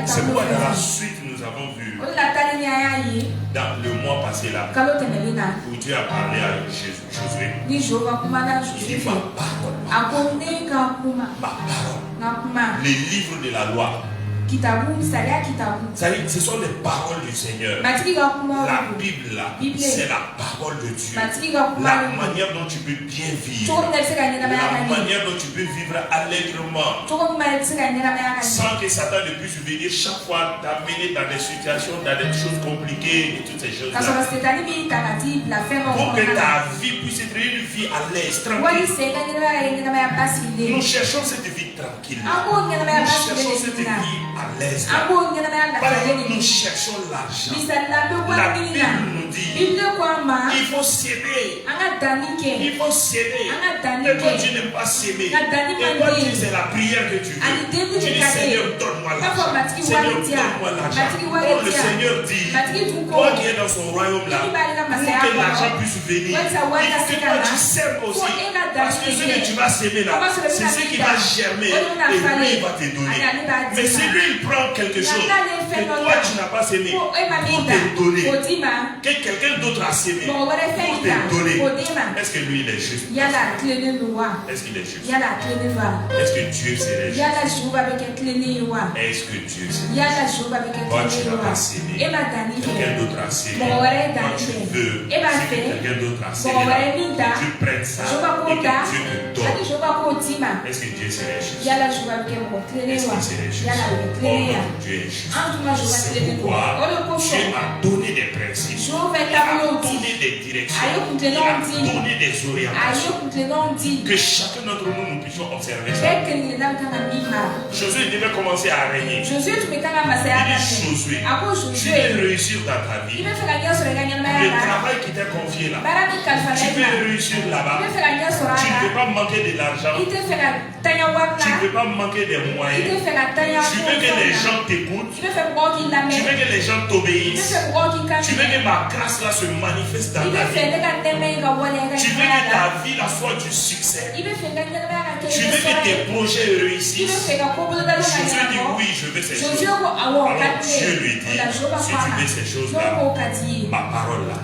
Speaker 1: C'est pourquoi dans la suite nous avons vu, dans le mois passé là, où Dieu a parlé à Josué, il dit ma parole, les livres de la loi. Ce sont les paroles du Seigneur. La Bible là, c'est la parole de Dieu. La manière dont tu peux bien vivre. La manière dont tu peux vivre allègrement. Sans que Satan ne puisse venir chaque fois t'amener dans des situations, dans des choses compliquées et toutes ces choses là. Pour que ta vie puisse être une vie à l'aise, tranquille. Nous cherchons cette vie tranquille. Nous cherchons cette vie à l'aise. Par exemple, nous cherchons l'argent. La Bible nous dit il faut s'aimer. Il faut s'aimer. Et quand tu n'aimes pas s'aimer, et quand tu c'est la prière que tu veux, tu dis Seigneur, donne-moi l'argent. Seigneur, donne-moi l'argent. Oh, le Seigneur dit, toi qui es dans son royaume là, pour que l'argent puisse venir, il faut que toi tu sèmes aussi. Parce que ce que tu vas s'aimer là, c'est ce qui va germer. Et lui, il va te donner. Mais si lui, il prend quelque chose que toi tu n'as pas sémé pour te donner, que quelqu'un d'autre a sémé pour te donner, est-ce que lui il est juste? Est-ce qu'il est juste? Est-ce que Dieu serait juste? Est-ce que Dieu serait juste? Toi tu n'as pas sémé, quelqu'un d'autre a sémé. Toi tu veux que quelqu'un d'autre a sémé, tu prennes ça et que Dieu te donne. Est-ce que Dieu serait juste? Est-ce qu'il serait juste? Dieu est juste. C'est pourquoi Dieu a donné des principes, il a donné des directions, il a donné des orientations que chacun d'entre nous puissions observer ça. Josué devait commencer à régner. Il dit Josué, tu veux réussir dans ta vie. Le travail qui t'est confié là, tu veux réussir là-bas. Tu ne veux pas manquer de l'argent. Tu ne veux pas manquer des moyens. Tu veux que les gens t'écoutent. Tu veux que les gens t'obéissent. Tu veux que ma grâce là se manifeste dans ta vie. Tu veux que ta vie là soit du succès. Tu veux que tes projets réussissent. Josué dit oui, je veux ces choses. Alors Dieu lui dit, si tu veux ces choses là, ma parole là,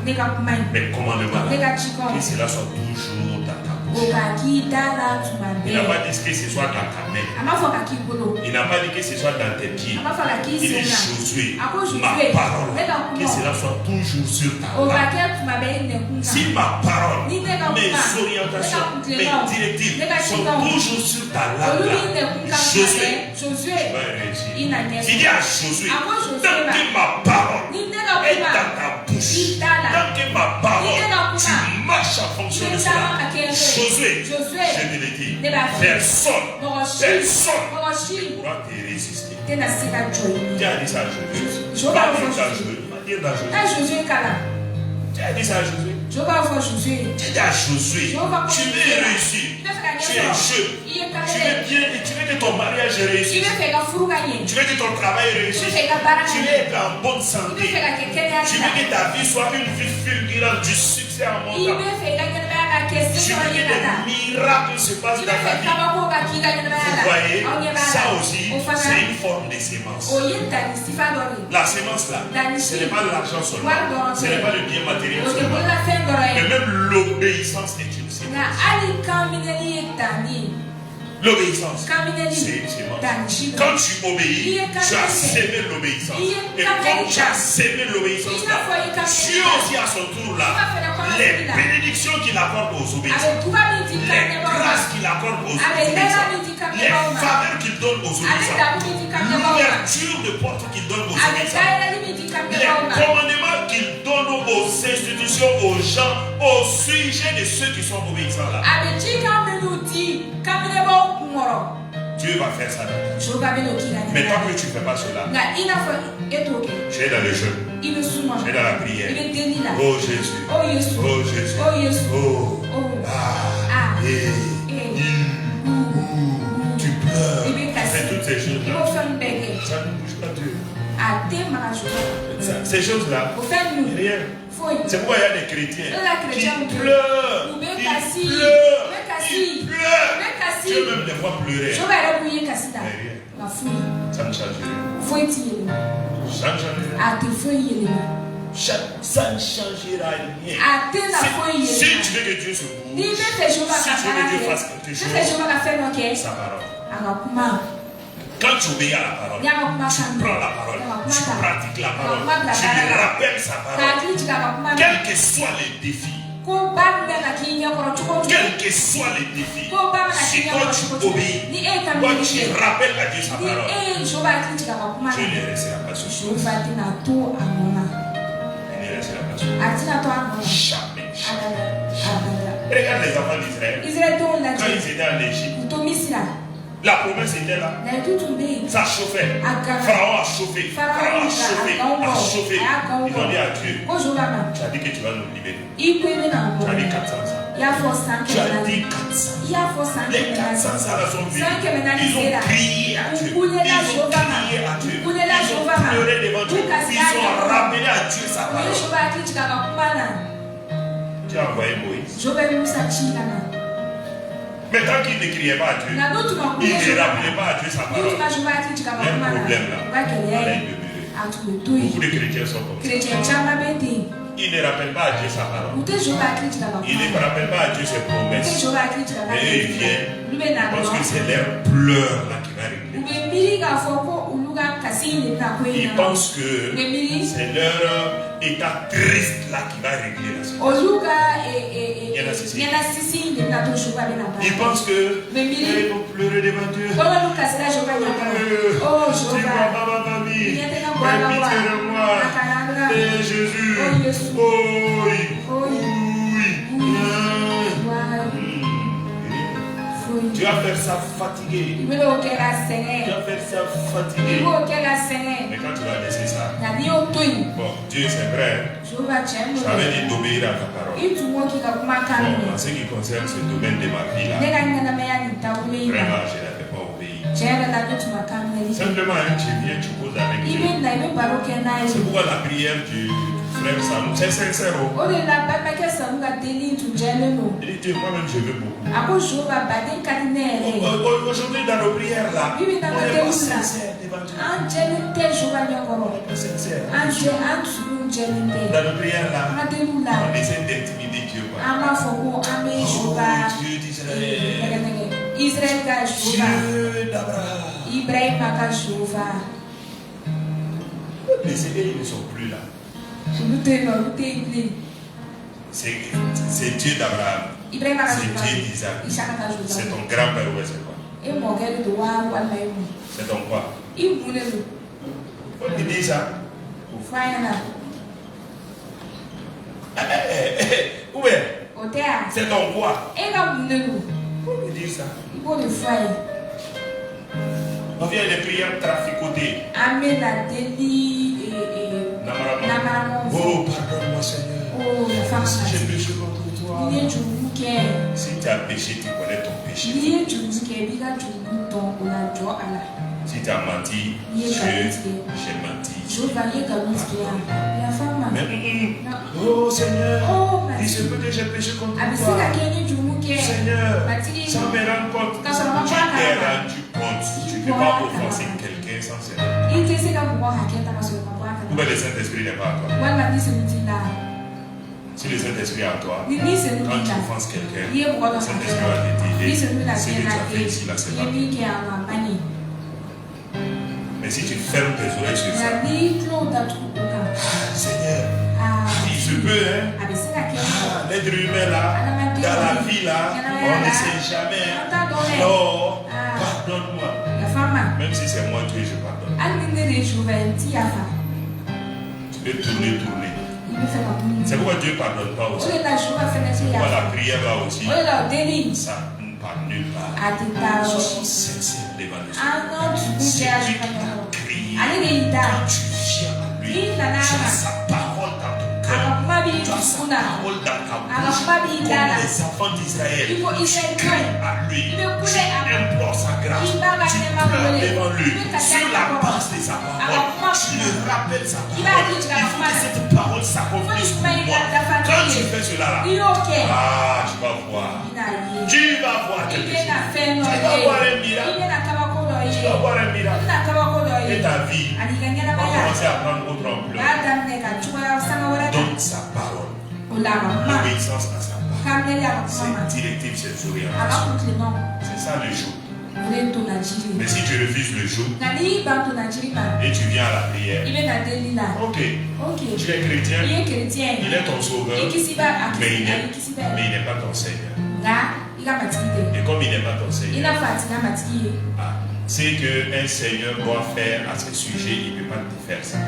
Speaker 1: mes commandements là, que cela soit toujours dans ta bouche. Il n'a pas dit que ce soit dans ta main. Il n'a pas dit que ce soit dans tes pieds. Il dit Josué, ma parole, que cela soit toujours sur ta langue. Si ma parole, mes orientations, mes directives sont toujours sur ta langue, Josué, tu vas réussir. Il dit à Josué, tant que ma parole est dans ta bouche, tant que ma parole, tu marches en fonction de cela. Josué, je te le dis, personne ne pourra te résister. Tu as dit ça à Josué. Pas dire à Josué. Tu as dit ça à Josué. Tu as dit à Josué, tu veux réussir. Tu es jeune. Tu veux que ton mariage réussisse. Tu veux que ton travail réussisse. Tu veux être en bonne santé. Tu veux que ta vie soit une vie fulgurante, du succès en montant. Tu veux que des miracles se passent dans ta vie. Vous voyez, ça aussi, c'est une forme de sémence. La sémence là, ce n'est pas l'argent seulement. Ce n'est pas le bien matériel seulement. Mais même l'obéissance est une sémence. L'obéissance, c'est une sémence. Quand tu obéis, tu as sémé l'obéissance. Et quand tu as sémé l'obéissance là, Dieu aussi à son tour là, les bénédictions qu'il accorde aux obéissants, les grâces qu'il accorde aux obéissants, les faveurs qu'il donne aux obéissants, l'ouverture de portes qu'il donne aux obéissants, les commandements qu'il donne aux institutions, aux gens, au sujet de ceux qui sont obéissants là. Dieu va faire ça. Mais tant que tu ne fais pas cela, tu es dans le jeûne, tu es dans la prière. Oh Jésus, oh Jésus, oh ah, Ça ne bouge pas Dieu.
Speaker 2: Ate
Speaker 1: Ces choses-là, rien. C'est pourquoi il y a des chrétiens qui pleurent. Ils pleurent. Dieu même les voit pleurer. Mais rien. Ça ne change rien. Ça ne change rien. Ça ne changera rien. Si tu veux que Dieu se bouge, si tu veux que Dieu fasse quelque chose, sa parole. Quand tu obéis à la parole, tu prends la parole, tu pratiques la parole, tu lui rappelles sa parole, quels que soient les défis. Quels que soient les défis, si toi tu obéis, toi tu rappelles à Dieu sa parole, Dieu ne restera pas sur soi. Il ne restera pas sur soi. Jamais. Regarde les enfants d'Israël. Quand ils étaient en Égypte, la promesse était là. Ça chauffait. Pharaon a chauffé. Ils ont dit à Dieu, tu as dit que tu vas nous libérer. Tu as dit 400 ans. Tu as dit 400. Les 400 ans sont venus. Ils ont crié à Dieu. Ils ont crié à Dieu. Ils ont pleuré devant Dieu. Ils ont ramené à Dieu sa parole. Tu as envoyé Moïse. Mais tant qu'il ne criait pas à Dieu, il ne rappelait pas à Dieu sa parole. Il y a un problème là. Beaucoup de chrétiens sont comme ça. Ils ne rappellent pas à Dieu sa parole. Ils ne rappellent pas à Dieu ses promesses. Et ils viennent parce que c'est leur pleur là qui va régler. Ils pensent que c'est leur état triste là qui va régler la situation. Ils pensent que ils vont pleurer devant Dieu. Oh Jésus, pitié de moi. Et Jésus, tu vas faire ça fatigué. Tu vas faire ça fatigué. Mais quand tu vas laisser ça, bon, Dieu c'est vrai. J'avais dit d'obéir à ta parole. Bon, en ce qui concerne ce domaine de ma vie là, vraiment je n'avais pas obéi. Simplement, tu viens, tu poses avec Dieu. C'est pourquoi la prière du frère Salou, c'est sincère. Il dit, moi-même je veux beaucoup. Aujourd'hui, dans nos prières là, on est pas sincère devant Dieu. On est pas sincère. Dans nos prières là, on essaie d'intimider Dieu. Dieu d'Israël. Dieu d'Abraham. Les CD, ils ne sont plus là. C'est Dieu d'Abraham. C'est Dieu d'Isaac. C'est ton grand-père ou c'est quoi? C'est ton quoi? Il dit ça. Où est? C'est ton quoi? Il dit ça. On vient les prières traficotées. Oh, pardonne-moi, Seigneur. Si j'ai péché contre toi. Si tu as péché, tu connais ton péché. Si tu as menti, j'ai menti. Mais, oh Seigneur, il se peut que j'ai péché contre toi. Seigneur, ça me rend compte. Tu t'es rendu compte. Tu ne peux pas offenser quelqu'un sans Seigneur. Pourquoi le Saint-Esprit n'est pas à toi? Si le Saint-Esprit est à toi, quand tu offenses quelqu'un, le Saint-Esprit va te dire, ce que tu as fait ici, là, c'est pas bien. Mais si tu fermes tes oreilles sur ça, Seigneur, il se peut, hein, l'être humain là, dans la vie là, on ne sait jamais. Alors, pardonne-moi. Même si c'est moi, Dieu, je pardonne. Tu peux tourner. C'est pourquoi Dieu ne pardonne pas aussi. Pourquoi la prière là aussi, ça ne part nulle part. Sois sincère devant le Seigneur. C'est lui qui t'a créé. Quand tu viens à lui, tu as sa parole dans ton cœur. sa parole dans ta bouche. Comme les enfants d'Israël. Tu cries à lui. Tu implores sa grâce. Tu pleures devant lui. Sur la base de sa parole. Tu le rappelles sa parole. Il faut que cette parole s'accomplisse pour moi. Quand tu fais cela là, tu vas voir. Tu vas voir quelque chose. Tu vas voir un miracle. Tu vas voir un miracle. Et ta vie va commencer à prendre autre ampleur. Donne sa parole. L'obéissance à sa parole. C'est directive sensorielle. C'est ça le jour. Mais si tu refuses le jour et tu viens à la prière, ok, tu es chrétien, il est ton sauveur, mais il n'est pas ton Seigneur. Et comme il n'est pas ton Seigneur, c'est qu'un Seigneur doit faire à ce sujet, il ne peut pas te faire ça.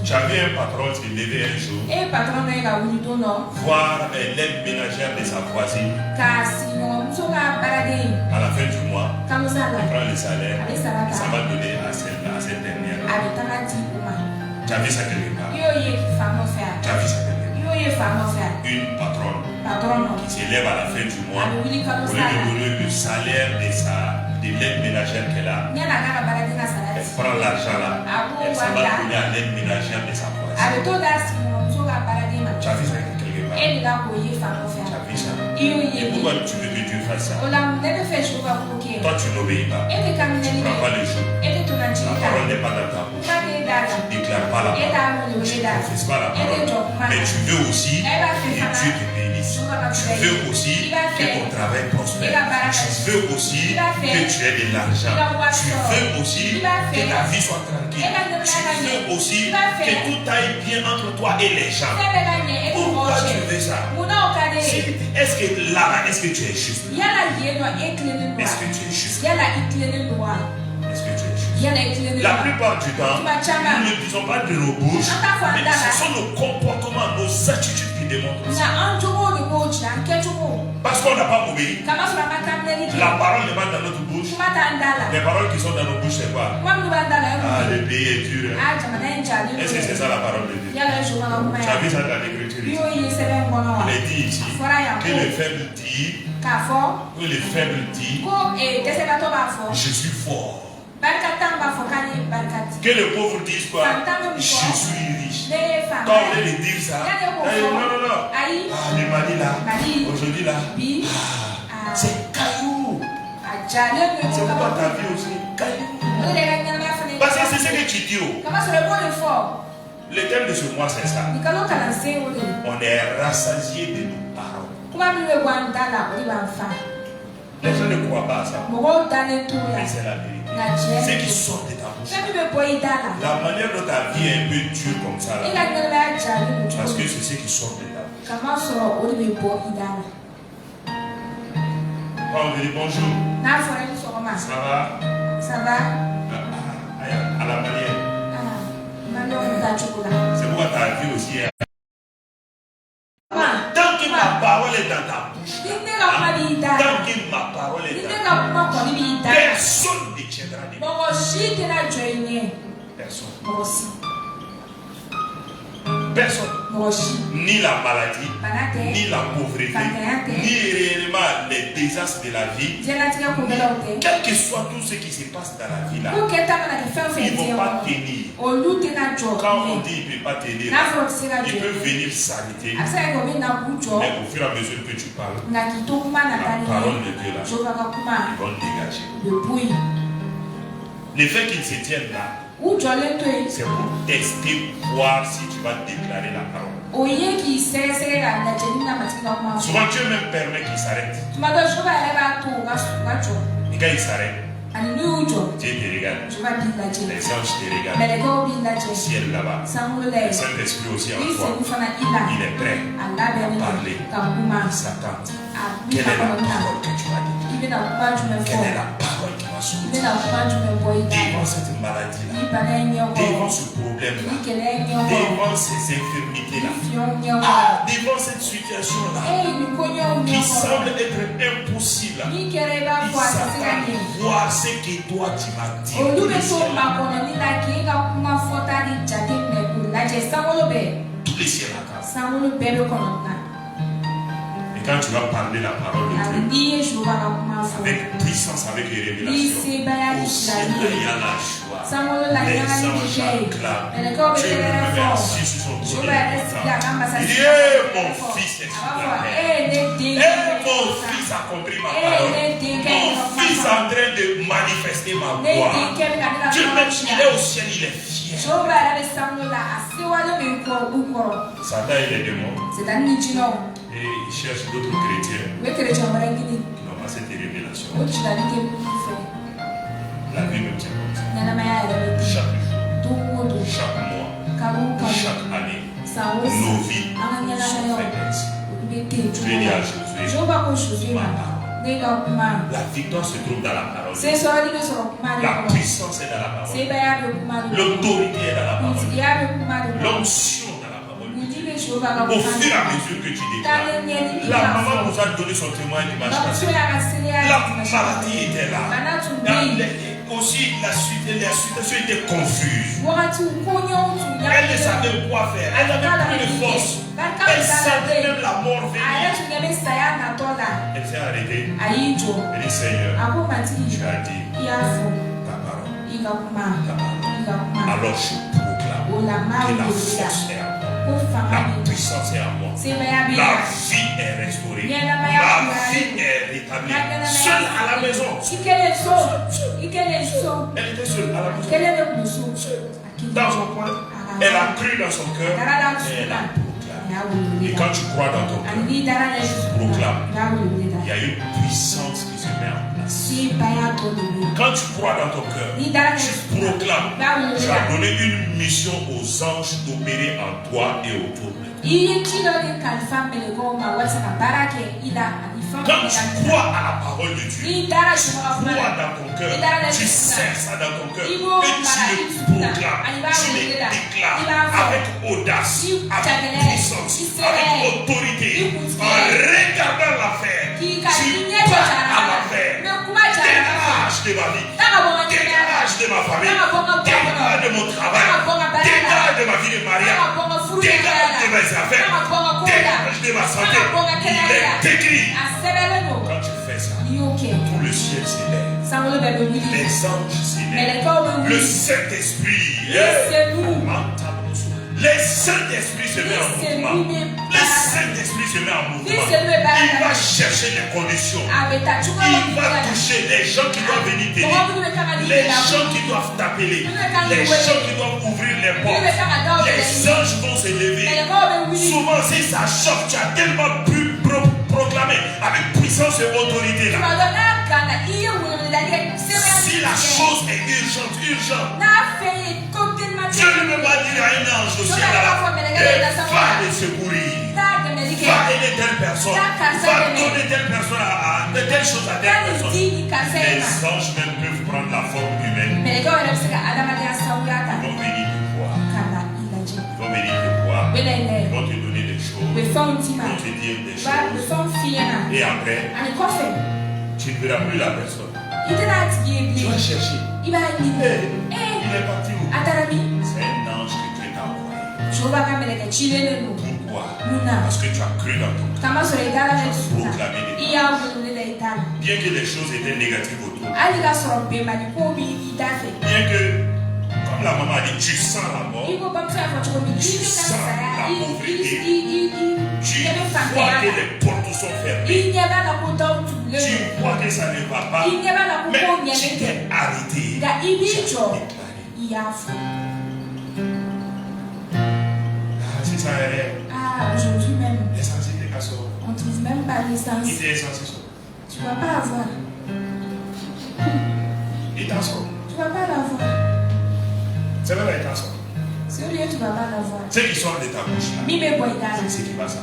Speaker 1: J'avais un patron qui devait un jour voir l'aide ménagère de sa voisine. À la fin du mois, il prend le salaire, ça va donner à cette dernière. Tu as vu ça quelque part? Tu as vu ça quelque part? Une patronne qui s'élève à la fin du mois pour lui donner le salaire de l'aide ménagère qu'elle a. Elle prend l'argent là, elle s'en va donner à l'aide ménagère de sa voisine. Tu as vu ça quelque part? Tu as vu ça? Et pourquoi tu veux que Dieu fasse ça? Toi tu n'obéis pas. Tu ne prends pas le jour. La parole n'est pas dans ta bouche. Tu ne déclares pas la parole. Tu ne professes pas la parole. Mais tu veux aussi que Dieu te bénisse. Tu veux aussi que ton travail prospère. Tu veux aussi que tu aies de l'argent. Tu veux aussi que ta vie soit tranquille. Tu veux aussi que tout aille bien entre toi et les gens. Pourquoi tu veux ça? Est-ce que là, est-ce que tu es juste? Est-ce que tu es juste? Est-ce que tu es juste? La plupart du temps, nous ne disons pas de nos bouches, mais ce sont nos comportements, nos attitudes qui démontrent ça. Parce qu'on n'a pas obéi. La parole n'est pas dans notre bouche. Les paroles qui sont dans nos bouches, c'est quoi? Le pays est dur. Est-ce que c'est ça la parole de Dieu? Tu as vu ça dans l'écriture ici? Il est dit ici que le faible dit, je suis fort. Que le pauvre dise quoi? Je suis riche. Quand on veut dire ça, non. Le mari là, aujourd'hui là, c'est caillou. C'est pourquoi ta vie aussi caillou. Parce que c'est ce que tu dis. Le thème de ce mois c'est ça. On est rassasié de nos paroles. Les gens ne croient pas à ça. Mais c'est la vérité. Ce qui sort de ta bouche. La manière dont ta vie est un peu dure comme ça. Parce que c'est ce qui sort de ta bouche. On veut dire bonjour. Ça va? À la manière. C'est pourquoi ta vie aussi est. Tant que ma parole est dans ta bouche, tant que ma parole est dans ta bouche, personne ne tiendra de moi. Personne. Ni la maladie, ni la pauvreté, ni réellement les désastres de la vie. Quel que soit tout ce qui se passe dans la vie là, ils ne vont pas tenir. Quand on dit qu'il ne peut pas tenir, il peut venir s'arrêter. Mais au fur et à mesure que tu parles, la parole de Dieu là, ils vont dégager. Le fait qu'ils se tiennent là, c'est pour tester, voir si tu vas déclarer la parole. Souvent Dieu même permet qu'il s'arrête. Et quand il s'arrête, Dieu te regarde. Les anges te regardent. Le ciel là-bas. Le Saint-Esprit aussi en toi. Il est prêt à parler. Il s'attend. Quelle est la parole que tu vas dire? Quelle est la parole qui va sortir devant cette maladie-là, devant ce problème-là, devant ces infirmités-là, devant cette situation-là qui semble être impossible? Il s'attend voir ce que toi tu vas dire. Tous les ciels l'attendent. Et quand tu vas parler la parole de Dieu, avec puissance, avec les révélations, au ciel, il y a la joie. Les anges acclament. Dieu le met assis sur son trône. Il dit, mon fils exprime. Mon fils accomplit ma parole. Mon fils est en train de manifester ma gloire. Dieu même, il est au ciel, il est fier. Satan et les démons. Et il cherche d'autres chrétiens qui n'ont pas cette révélation. La vie me tient comme ça. Chaque jour, chaque mois, chaque année, nos vies sont faites ainsi. Je vais dire à Josué, ma parole. La victoire se trouve dans la parole. La puissance est dans la parole. L'autorité est dans la parole. L'onction dans la parole. Au fur et à mesure que tu déclares, la maman nous a donné son témoin dimanche passé. La maladie était là. Aussi, la situation était confuse. Elle ne savait quoi faire. Elle n'avait plus de force. Elle sentait même la mort venir. Elle s'est arrêtée. Elle dit, Seigneur, tu as dit ta parole. Alors je proclame que la force est à moi. La puissance est à moi. La vie est restaurée. La vie est rétablie. Seule à la maison. Elle était seule à la maison. Dans son coin. Elle a cru dans son cœur. Et elle a proclamé. Et quand tu crois dans ton cœur, tu proclames. Il y a une puissance qui se met en place. Quand tu crois dans ton cœur, tu proclames. Tu as donné une mission aux anges d'opérer en toi et autour de toi. Quand tu crois à la parole de Dieu, tu crois dans ton cœur, tu sers ça dans ton cœur, et tu le proclames, tu le déclares avec audace, avec puissance, avec autorité, en regardant l'affaire, tu parles à l'affaire. Dégage de ma vie, dégage de ma famille, dégage de mon travail, dégage de ma vie de mariage, dégage de mes affaires, dégage de ma santé. Il est écrit. Quand tu fais ça, tout le ciel s'élève, les anges s'élèvent, le Saint-Esprit, le Saint-Esprit se met en mouvement. Le Saint-Esprit se met en mouvement. Il va chercher les conditions. Il va toucher les gens qui doivent venir t'aider, les gens qui doivent t'appeler, les gens qui doivent ouvrir les portes. Les anges vont se lever. Souvent, si ça choque, tu as tellement pu proclamer avec puissance et autorité là. Si la chose est urgente, Dieu ne peut pas dire à un ange au ciel là, va les secourir, va aider telle personne, va donner telle personne à telle chose à telle personne. Les anges même peuvent prendre la forme humaine. Ils vont venir te voir. Ils vont te donner des choses. Ils vont te dire des choses. Et après, tu ne verras plus la personne. Tu vas chercher. Il est parti où? C'est un ange que Dieu t'a envoyé. Pourquoi? Parce que tu as cru dans ton cœur. Tu as proclamé des paroles. Bien que les choses étaient négatives autour. Bien que, comme la maman a dit, tu sens la mort. Tu sens la pauvreté. Tu vois que les portes sont fermées. Tu vois que ça ne va pas. Mais tu t'es arrêté. Tu as déclaré. C'est ça,
Speaker 3: aujourd'hui même.
Speaker 1: L'essence était cassée.
Speaker 3: On ne trouve même pas l'essence.
Speaker 1: Il était essentiel.
Speaker 3: Tu ne vas pas avoir.
Speaker 1: Il t'en sort.
Speaker 3: Tu ne vas pas l'avoir.
Speaker 1: C'est vrai, il t'en sort.
Speaker 3: C'est au lieu, tu ne vas pas l'avoir.
Speaker 1: Ce qui sort de ta bouche là, c'est ce qui va ça.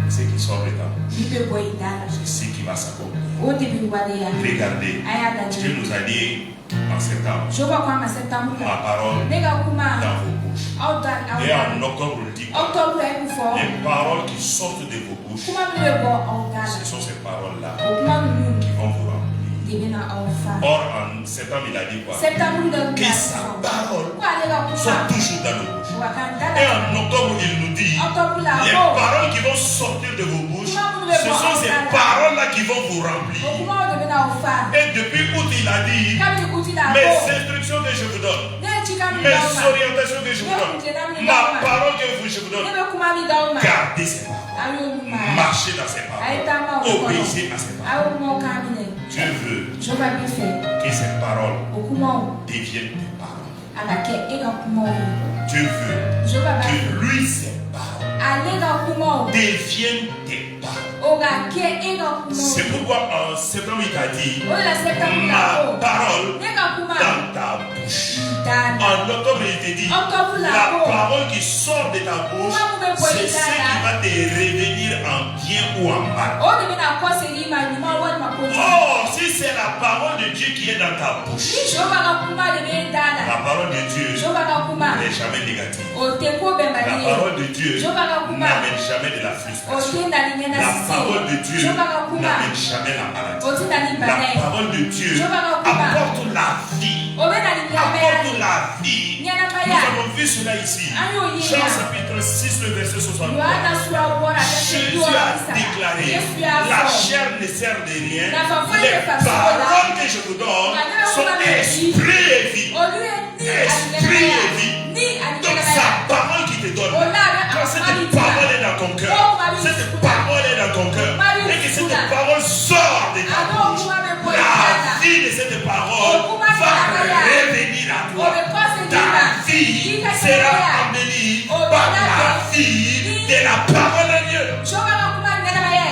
Speaker 1: Ce qui sort de ta bouche, c'est ce qui va s'accomplir. Regardez, Dieu nous a dit en septembre, ma parole dans vos bouches. Et en octobre, il dit, les paroles qui sortent de vos bouches, ce sont ces paroles-là qui vont vous remplir. Or, en septembre, il a dit quoi? Que sa parole soit toujours dans nos bouches. Et en octobre, il nous dit, les paroles qui vont sortir de vos bouches, ce sont ces paroles-là qui vont vous remplir. Et depuis août, il a dit, mes instructions que je vous donne, mes orientations que je vous donne, ma parole que je vous donne, gardez ces paroles, marchez dans ces paroles, obéissez à ces paroles. Dieu veut que ces paroles deviennent des paroles. Dieu veut que lui, ses paroles deviennent des paroles. C'est pourquoi en septembre il t'a dit, ma parole dans ta bouche. En octobre il t'a dit, la parole qui sort de ta bouche, c'est ce qui va te revenir en bien ou en mal. Oh, si c'est la parole de Dieu qui est dans ta bouche, la parole de Dieu n'est jamais négative. La parole de Dieu n'amène jamais de la frustration. La parole de Dieu n'amène jamais la maladie. La parole de Dieu apporte la vie. Apporte la vie. Nous avons vu cela ici. Jean chapitre 6, le verset 63. Jésus a déclaré, la chair ne sert de rien. Les paroles que je vous donne sont esprit et vie. Esprit et vie. Donc sa parole qui te donne. Quand cette parole est dans ton cœur, cette parole est dans ton cœur, et que cette parole sort de ta bouche, la vie de cette parole va revenir à toi. Ta vie sera embellie par la vie de la parole de Dieu.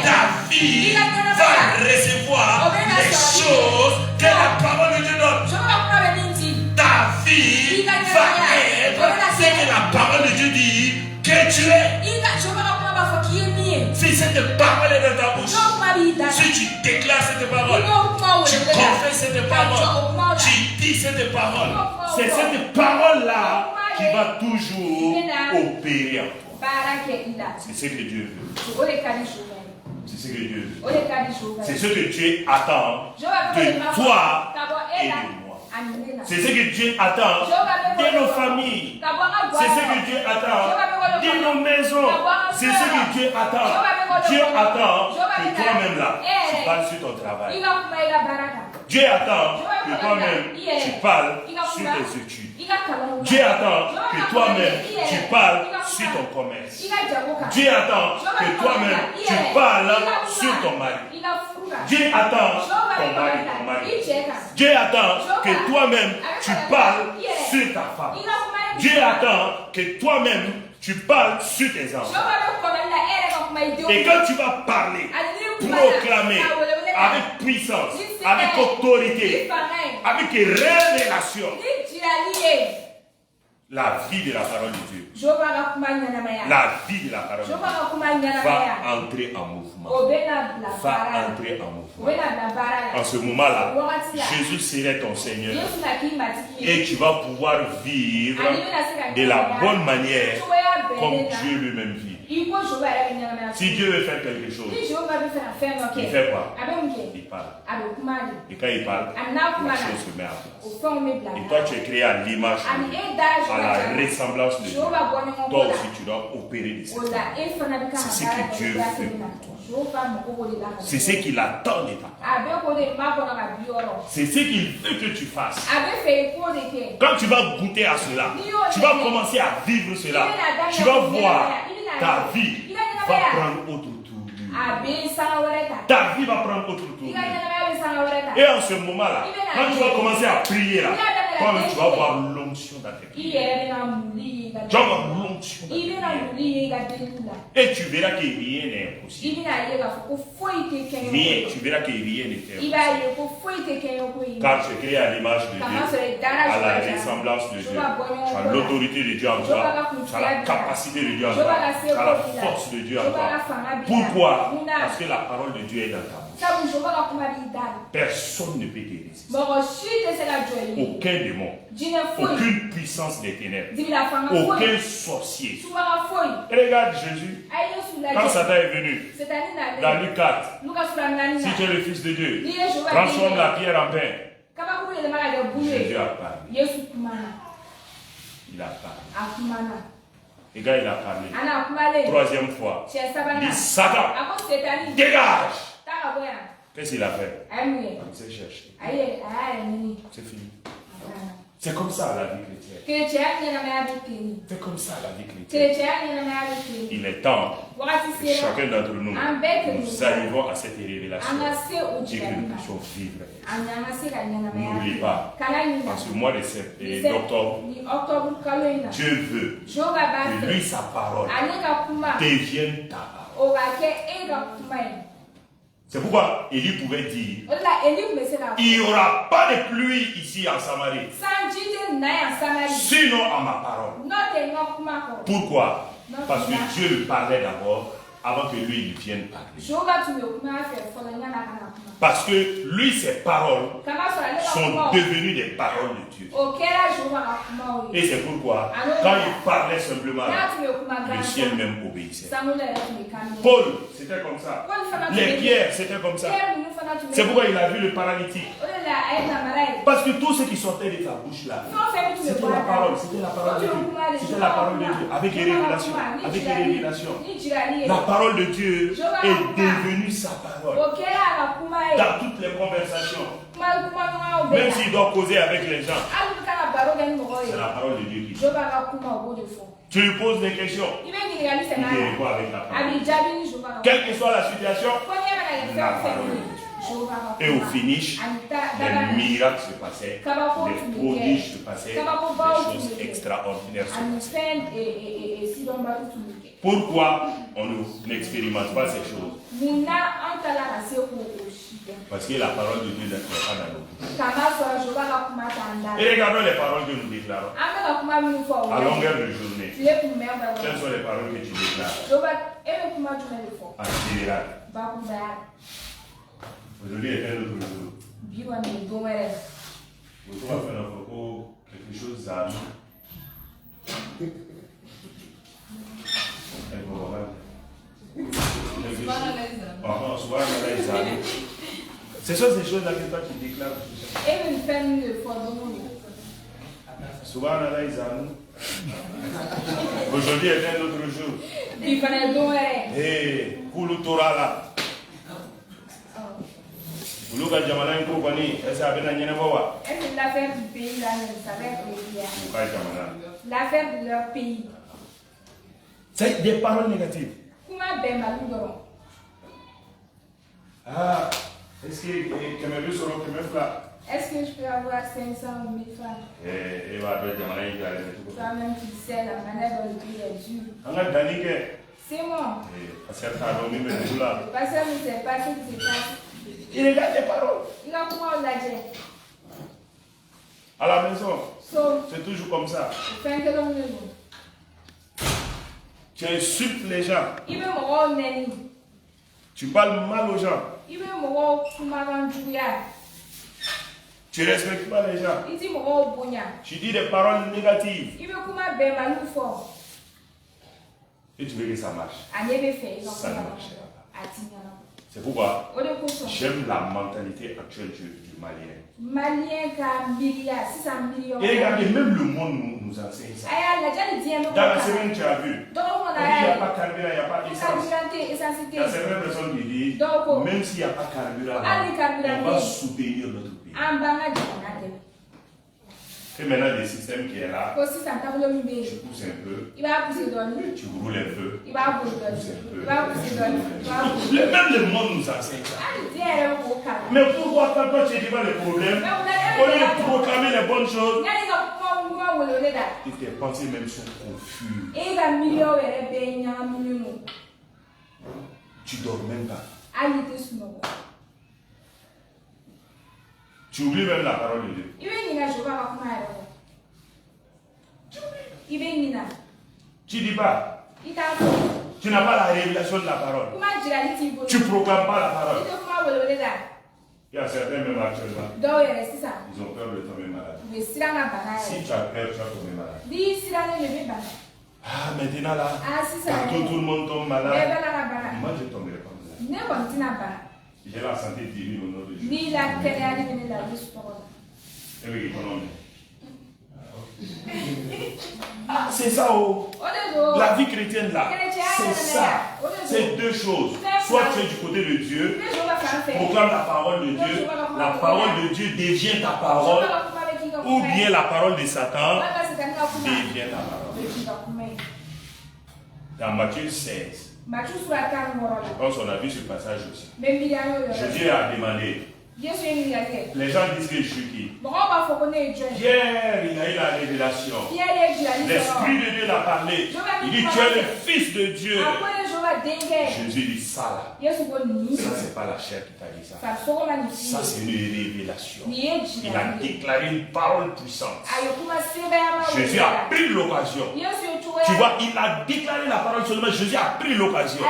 Speaker 1: Ta vie va recevoir les choses que la parole de Dieu donne. Ta vie va être ce que la parole de Dieu dit que tu es. Si cette parole est dans ta bouche, si tu déclares cette parole, tu confesses cette parole, tu dis cette parole, c'est cette parole-là qui va toujours opérer en toi. C'est ce que Dieu veut. C'est ce que Dieu veut. C'est ce que Dieu attend de toi et de moi. C'est ce que Dieu attend de nos familles. C'est ce que Dieu attend de nos maisons. C'est ce que Dieu attend. Dieu attend que toi-même là, tu parles sur ton travail. Dieu attend que toi-même, tu parles sur tes études. Dieu attend que toi-même, tu parles sur ton commerce. Dieu attend que toi-même, tu parles sur ton mari. Dieu attend ton mari. Dieu attend que toi-même, tu parles sur ta femme. Dieu attend que toi-même, tu parles sur tes enfants. Et quand tu vas parler, proclamer avec puissance, avec autorité, avec révélation, la vie de la parole de Dieu, la vie de la parole de Dieu va entrer en mouvement. Va entrer en mouvement. En ce moment-là, Jésus serait ton Seigneur et tu vas pouvoir vivre de la bonne manière comme Dieu lui-même vit. Si Dieu veut faire quelque chose, il fait quoi? Il parle. Et quand il parle, la chose se met à place. Et toi, tu es créé à l'image de Dieu, à la ressemblance de Dieu. Toi aussi, tu dois opérer de cette manière. C'est ce que Dieu fait pour toi. C'est ce qu'il attend de ta part. C'est ce qu'il veut que tu fasses. Quand tu vas goûter à cela, tu vas commencer à vivre cela. Tu vas voir ta vie va prendre autre tour. Ta vie va prendre autre tour. Et en ce moment-là, quand tu vas commencer à prier là, toi-même tu vas voir l'onction dans tes prières. Tu vas voir l'onction dans tes prières. Et tu verras que rien n'est impossible. Rien, tu verras que rien n'est impossible. Car tu es créé à l'image de Dieu, à la ressemblance de Dieu. Tu as l'autorité de Dieu en toi. Tu as la capacité de Dieu en toi. Tu as la force de Dieu en toi. Pourquoi? Parce que la parole de Dieu est dans ta bouche. Personne ne peut te résister. Aucun démon, aucune puissance des ténèbres, aucun sorcier. Regarde Jésus, quand Satan est venu, dans Luc 4, si tu es le Fils de Dieu, transforme la pierre en pain. Jésus a parlé. Il a parlé. Et quand il a parlé, troisième fois, il dit Satan, dégage. Qu'est-ce qu'il a fait? Il s'est cherché. C'est fini. C'est comme ça la vie chrétienne. C'est comme ça la vie chrétienne. Il est temps que chacun d'entre nous, nous arrivons à cette révélation et que nous puissions vivre. N'oubliez pas, en ce mois d'octobre, Dieu veut que lui, sa parole, devienne ta parole. C'est pourquoi Élie pouvait dire il n'y aura pas de pluie ici en Samarie, sinon à ma parole. Pourquoi? Parce que Dieu lui parlait d'abord avant que lui il vienne parler. Parce que lui, ses paroles sont devenues des paroles de Dieu. Et c'est pourquoi, quand il parlait simplement, le ciel même obéissait. Paul, c'était comme ça. Les pierres, c'était comme ça. C'est pourquoi il a vu le paralytique. Parce que tout ce qui sortait de sa bouche là, c'était la parole de Dieu. C'était la parole de Dieu. Avec les révélations. Avec les révélations. La parole de Dieu est devenue sa parole. Dans toutes les conversations. Même s'il doit causer avec les gens. C'est la parole de Dieu qui dit. Tu lui poses des questions. Il te répond avec la parole. Quelle que soit la situation, la parole de Dieu. Et au finish, des miracles se passaient, des prodiges se passaient, des choses extraordinaires se passaient. Pourquoi on n'expérimente pas ces choses? Parce que la parole de Dieu n'est pas dans nos bouches. Et regardons les paroles que nous déclarons. À longueur de journée, quelles sont les paroles que tu déclares? En général. Aujourd'hui est un autre jour. On va faire un propos, quelque chose d'âme. Ce sont ces choses-là que toi tu déclares. Souvent on a les amis. Aujourd'hui est un autre jour. Et pour le Torah là.
Speaker 2: L'affaire du pays là, l'affaire de leur pays.
Speaker 1: C'est des paroles négatives. Ah, est-ce que
Speaker 2: est-ce que je peux avoir 500 ou 1000 francs? Toi-même tu sais la manière dont le pays est dur. C'est moi.
Speaker 1: Parce que
Speaker 2: pasteur ne sait pas ce qui se passe.
Speaker 1: Il regarde les paroles.
Speaker 2: Il a comment on l'a dit?
Speaker 1: À la maison, c'est toujours comme ça. Tu insultes les gens. Tu parles mal aux gens. Tu ne respectes pas les gens. Tu dis des paroles négatives. Et tu veux que ça marche. Ça ne marchera pas. C'est pourquoi j'aime la mentalité actuelle du Malien. Et regardez, même le monde nous enseigne ça. Dans la semaine, tu as vu. Il n'y a pas de carburant, il n'y a pas d'essence. Il y a certaines personnes qui disent, même s'il n'y a pas de carburant, on va soutenir notre pays. Et maintenant, le système qui est là, tu pousses un peu, tu roules un peu, tu pousses un peu. Même le monde nous enseigne ça. Mais pourquoi quand toi tu es devant les problèmes, au lieu de proclamer les bonnes choses, tes pensées même sont confuses. Tu dors même pas. Tu oublies même la parole de Dieu. Tu dis pas. Tu n'as pas la révélation de la parole. Tu ne proclames pas la parole. Il y a certains même actuellement. Ils ont peur de tomber malade. Si tu as peur, tu vas tomber malade. Ah, maintenant là, tout le monde tombe malade. Moi, je ne tomberai pas malade. J'ai la santé divine au nom de Jésus. Ah, c'est ça, oh. La vie chrétienne là, c'est ça. C'est deux choses. Soit tu es du côté de Dieu, tu proclames la parole de Dieu, la parole de Dieu devient ta parole, ou bien la parole de Satan devient ta parole. Dans Matthieu 16, je pense qu'on a vu ce passage aussi. Jésus a demandé. Les gens disent que je suis qui? Pierre, il a eu la révélation. L'Esprit de Dieu l'a parlé. Il dit, tu es le Fils de Dieu. Jésus dit ça là. Ça, c'est pas la chair qui t'a dit ça. Ça, c'est une révélation. Il a déclaré une parole puissante. Jésus a pris l'occasion. Tu vois, il a déclaré la parole seulement. Jésus a pris l'occasion.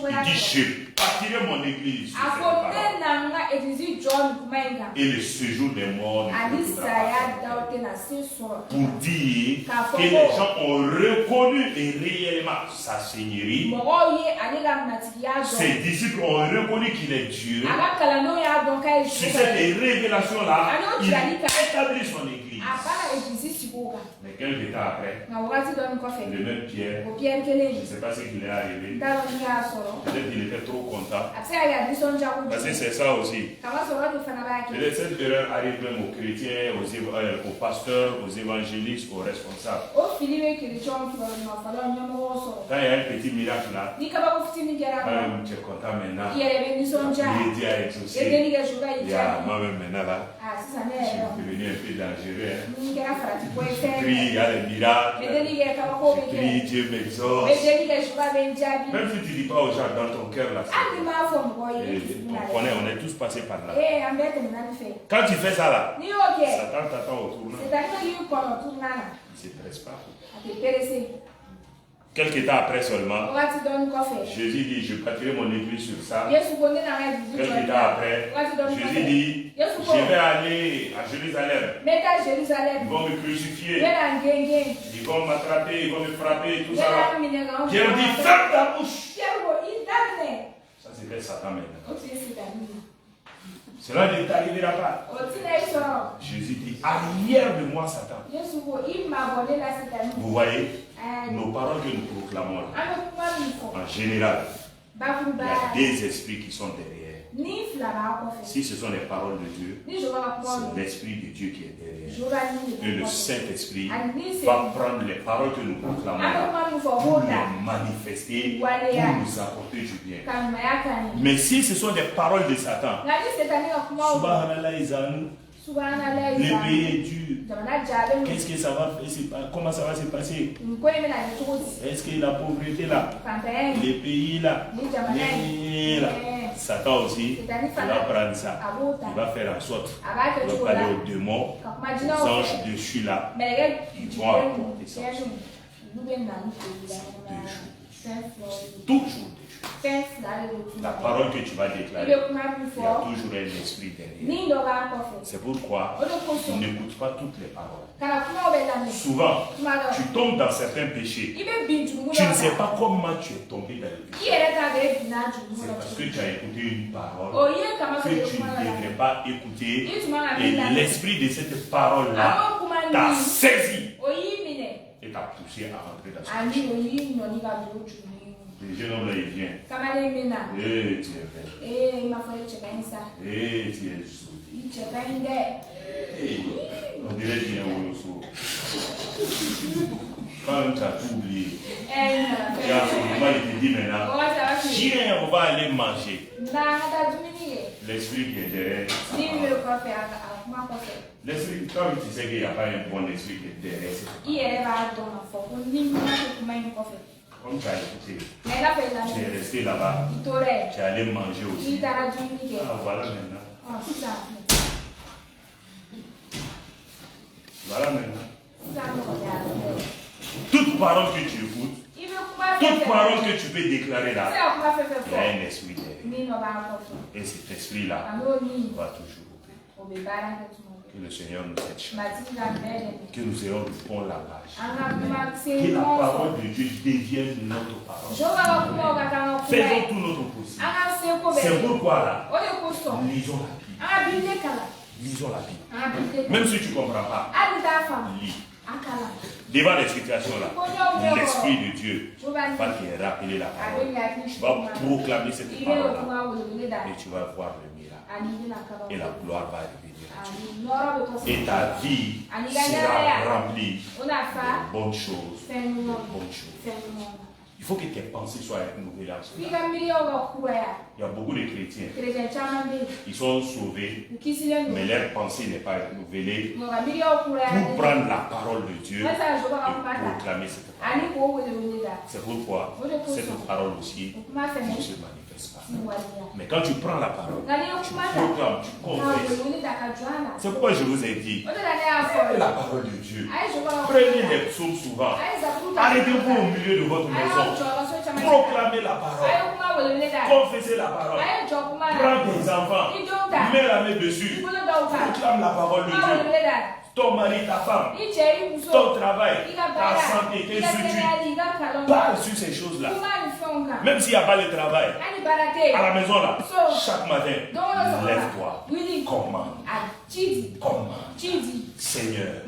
Speaker 1: Il dit, je partirai mon église sur cette parole. Et le séjour des morts ne peut pas. Pour dire que les gens ont reconnu réellement sa seigneurie. Ses disciples ont reconnu qu'il est Dieu. Sur cette révélation-là, il a établi son église. Mais quelques temps après, le même Pierre, je ne sais pas ce qu'il est arrivé. Peut-être qu'il était trop content. Parce que c'est ça aussi. Peut-être cette erreur arrive même aux chrétiens, aux pasteurs, aux évangélistes, aux responsables. Quand il y a un petit miracle là, tu es content maintenant. Il dit à exaucer. Moi-même maintenant là, je suis devenu un peu dangereux. Je crie, il y a les miracles. Je crie, Dieu m'exauce. Même si tu ne dis pas aux gens dans ton cœur là, on est tous passés par là. Quand tu fais ça là, Satan t'attend au tournant. Il ne se presse pas. Quelques temps après seulement, Jésus dit, je bâtirai mon église sur ça. Quelques temps après, Jésus dit, je vais aller à Jérusalem. Ils vont me crucifier. Ils vont m'attraper, ils vont me frapper, tout ça. Pierre dit, ferme ta bouche. Ça c'était Satan maintenant. Cela ne t'arrivera pas. Jésus dit, arrière de moi Satan. Vous voyez, nos paroles que nous proclamons en général, il y a des esprits qui sont derrière. Si ce sont les paroles de Dieu, c'est l'Esprit de Dieu qui est derrière. Et le Saint-Esprit va prendre les paroles que nous proclamons pour les manifester, pour nous apporter du bien. Mais si ce sont des paroles de Satan, Subhanallah Izanou, le pays est dur. Qu'est-ce que ça va faire? Comment ça va se passer? Est-ce que la pauvreté là, les pays là, Satan aussi, il va prendre ça. Il va faire en sorte, il va parler aux démons, aux anges dessus là. Ils vont apporter ça. Toujours des choses. La parole que tu vas déclarer, il y a toujours un esprit derrière. C'est pourquoi on n'écoute pas toutes les paroles. Souvent, tu tombes dans certains péchés. Tu ne sais pas comment tu es tombé dans le péché. C'est parce que tu as écouté une parole que tu ne devrais pas écouter. Et l'esprit de cette parole-là t'a saisi et t'a poussé à rentrer dans ce péché. Le jeune homme là, il vient. Et tu es belle. Et tu es jolie. On dirait qu'il y a un osso. Quand tu as tout oublié, il y a un moment, il te dit maintenant, viens, on va aller manger. L'esprit qui est derrière. L'esprit, quand tu sais qu'il n'y a pas un bon esprit qui est derrière. Comme tu as écouté, tu es resté là-bas, tu es allé manger aussi. Ah, voilà maintenant. Voilà maintenant. Toute parole que tu écoutes, toute parole que tu peux déclarer là, il y a un esprit derrière. Et cet esprit-là va toujours opérer. Que le Seigneur nous aide. Que nous ayons le bon langage. Que la parole de Dieu devienne notre parole. Faisons tout notre possible. C'est pourquoi là, lisons la Bible. Lisons la Bible. Même si tu ne comprends pas, lis. Devant les situations-là, l'Esprit de Dieu va te rappeler la parole. Tu vas proclamer cette parole-là. Et tu vas voir le miracle. Et la gloire va revenir à Dieu. Et ta vie sera remplie de bonnes choses. Il faut que tes pensées soient renouvelées en ce moment. Il y a beaucoup de chrétiens. Ils sont sauvés, mais leur pensée n'est pas renouvelée pour prendre la parole de Dieu et proclamer cette parole. C'est pourquoi cette parole aussi ne se manifeste pas. Mais quand tu prends la parole, tu proclames, tu confesses. C'est pourquoi je vous ai dit, la parole de Dieu. Prenez les psaumes souvent. Arrêtez-vous au milieu de votre maison. Proclamez la parole. Confessez la parole. Prends tes enfants. Mets la main dessus. Proclame la parole de Dieu. Ton mari, ta femme, ton travail, ta santé, tes études. Parle sur ces choses-là. Même s'il n'y a pas de travail, à la maison là, chaque matin, lève-toi. Commande. Seigneur,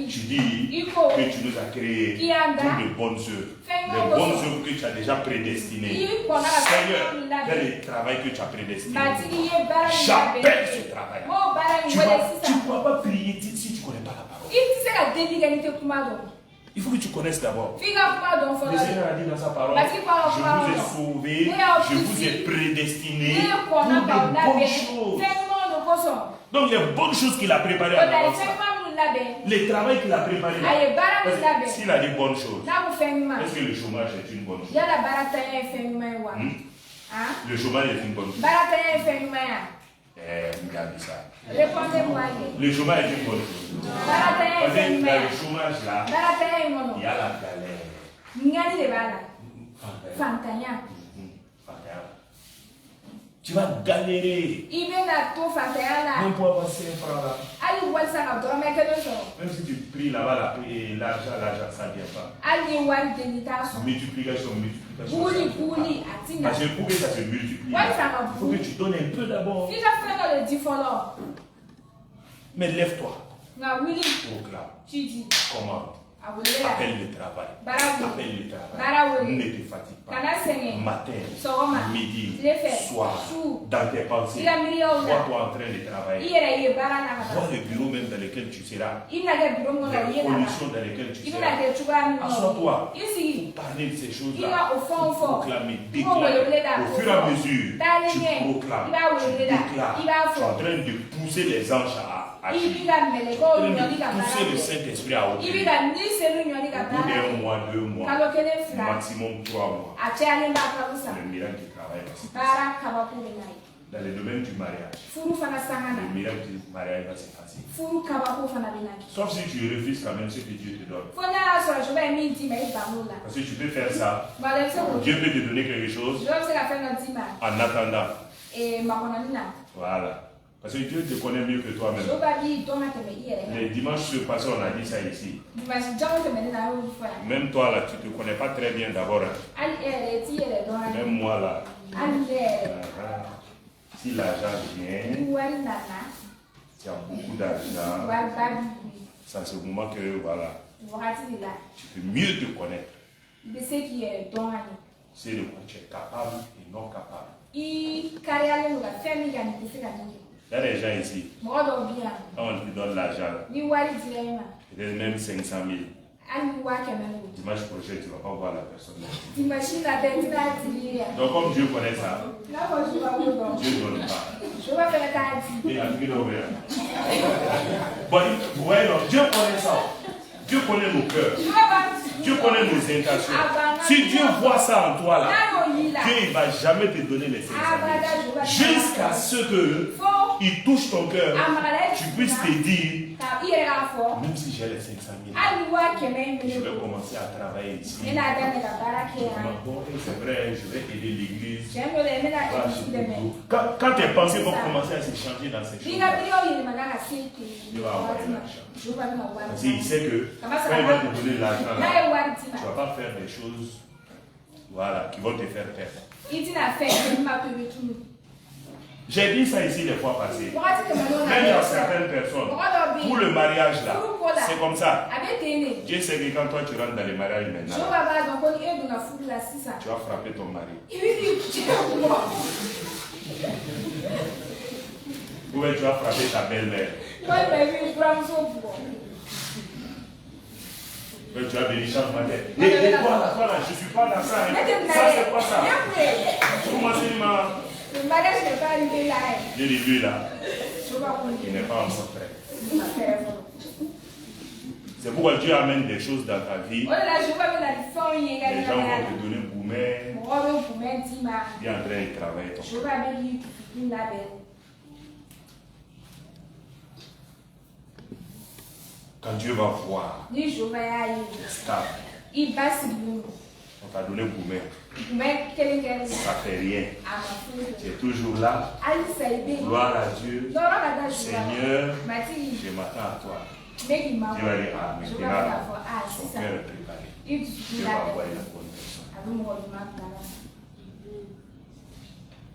Speaker 1: tu dis que tu nous as créés pour de bonnes œuvres. Les bonnes œuvres que tu as déjà prédestinées. Seigneur, quel est le travail que tu as prédestiné? J'appelle ce travail. Tu ne vas pas prier si tu ne connais pas la parole. Il faut que tu connaisses d'abord. Le Seigneur a dit dans sa parole, je vous ai sauvé, je vous ai prédestiné pour de bonnes choses. Donc les bonnes choses qu'il a préparées à l'avance, les travail qu'il a préparé, s'il a des bonnes choses, est-ce que le chômage est une bonne chose? Le chômage est une bonne chose. Regardez ça. Le chômage est une bonne chose. Parce que dans le chômage là, il y a la galère. Tu vas galérer. Même pour avoir 5 francs là. Même si tu pries là-bas, l'argent, ça ne vient pas. Multiplication. Parce que pour que ça se multiplie, il faut que tu donnes un peu d'abord. Mais lève-toi. Proclame. Commande. Appelle le travail. Ne te fatigue pas. Matin, midi, soir, dans tes pensées. Vois-toi en train de travailler. Vois le bureau même dans lequel tu seras. Les conditions dans lesquelles tu seras. Assois-toi. Parler de ces choses-là. Proclamer, déclarer. Au fur et à mesure, tu proclames, tu déclares. Tu es en train de pousser les anges à agir. Pousser le Saint-Esprit à opérer. Au bout d'un mois, 2 mois, maximum 3 mois, le miracle du travail va se passer. Dans le domaine du mariage, le miracle du mariage va se passer. Sauf si tu refuses quand même ce que Dieu te donne. Parce que tu peux faire ça. Dieu peut te donner quelque chose en attendant. Voilà. Parce que Dieu te connaît mieux que toi-même. Les dimanches passés, on a dit ça ici. Même toi là, tu ne te connais pas très bien d'abord. Même moi là. Si l'argent vient, tu as beaucoup d'argent. C'est en ce moment que voilà, tu peux mieux te connaître. C'est de quoi tu es capable et non capable. Il y a des gens ici, quand on te donne l'argent, peut-être même 500 000. Dimanche prochain, tu ne vas pas voir la personne. Donc comme Dieu connaît ça, Dieu ne donne pas. Et bon, ouais, non, Dieu connaît ça. Dieu connaît nos cœurs. Dieu connaît nos intentions. Si Dieu voit ça en toi là, Dieu ne va jamais te donner les 500 000. Jusqu'à ce qu'il touche ton cœur, tu puisses te dire, même si j'ai les 500 000, je vais commencer à travailler ici. C'est vrai, je vais aider l'église. Quand tes pensées vont commencer à se changer dans ces choses, Dieu va envoyer l'argent. Parce qu'il sait que quand il va te donner l'argent, tu ne vas pas faire des choses voilà, qui vont te faire perdre. J'ai dit ça ici les fois passées. Même dans certaines personnes, pour le mariage là, c'est comme ça. Dieu sait que quand toi tu rentres dans les mariages maintenant, tu vas frapper ton mari. Ou bien tu vas frapper ta belle-mère. Tu vas venir chaque matin. Et toi là, je ne suis pas dans ça. Ça, c'est pas ça. Comment c'est ma...
Speaker 2: Le mariage n'est pas arrivé là.
Speaker 1: Je dis lui là, il n'est pas encore prêt. C'est pourquoi Dieu amène des choses dans ta vie. Les gens vont te donner boumet. Viens en train de travailler. Quand Dieu va voir, on t'a donné boumet. Ça fait rien. Tu es toujours là. Gloire à Dieu. Seigneur, je m'attends à toi. Dieu va dire, ah, maintenant, son cœur est préparé. Dieu va envoyer la bonne personne.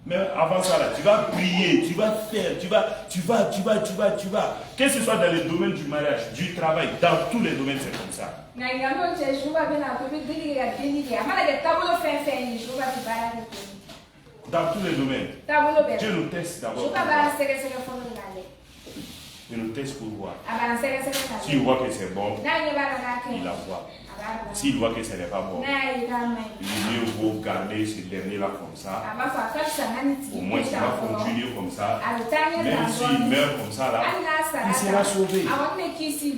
Speaker 1: Mais avant ça, là, tu vas prier, tu vas faire, tu vas. Que ce soit dans le domaine du mariage, du travail, dans tous les domaines, c'est comme ça. Dans tous les domaines. Dieu nous teste d'abord. Il nous teste pour voir. S'il voit que c'est bon, il la voit. S'il voit que ce n'est pas bon, il mieux garder ce dernier-là comme ça. Au moins, il va continuer comme ça. Même s'il meurt comme ça, là, il sera sauvé.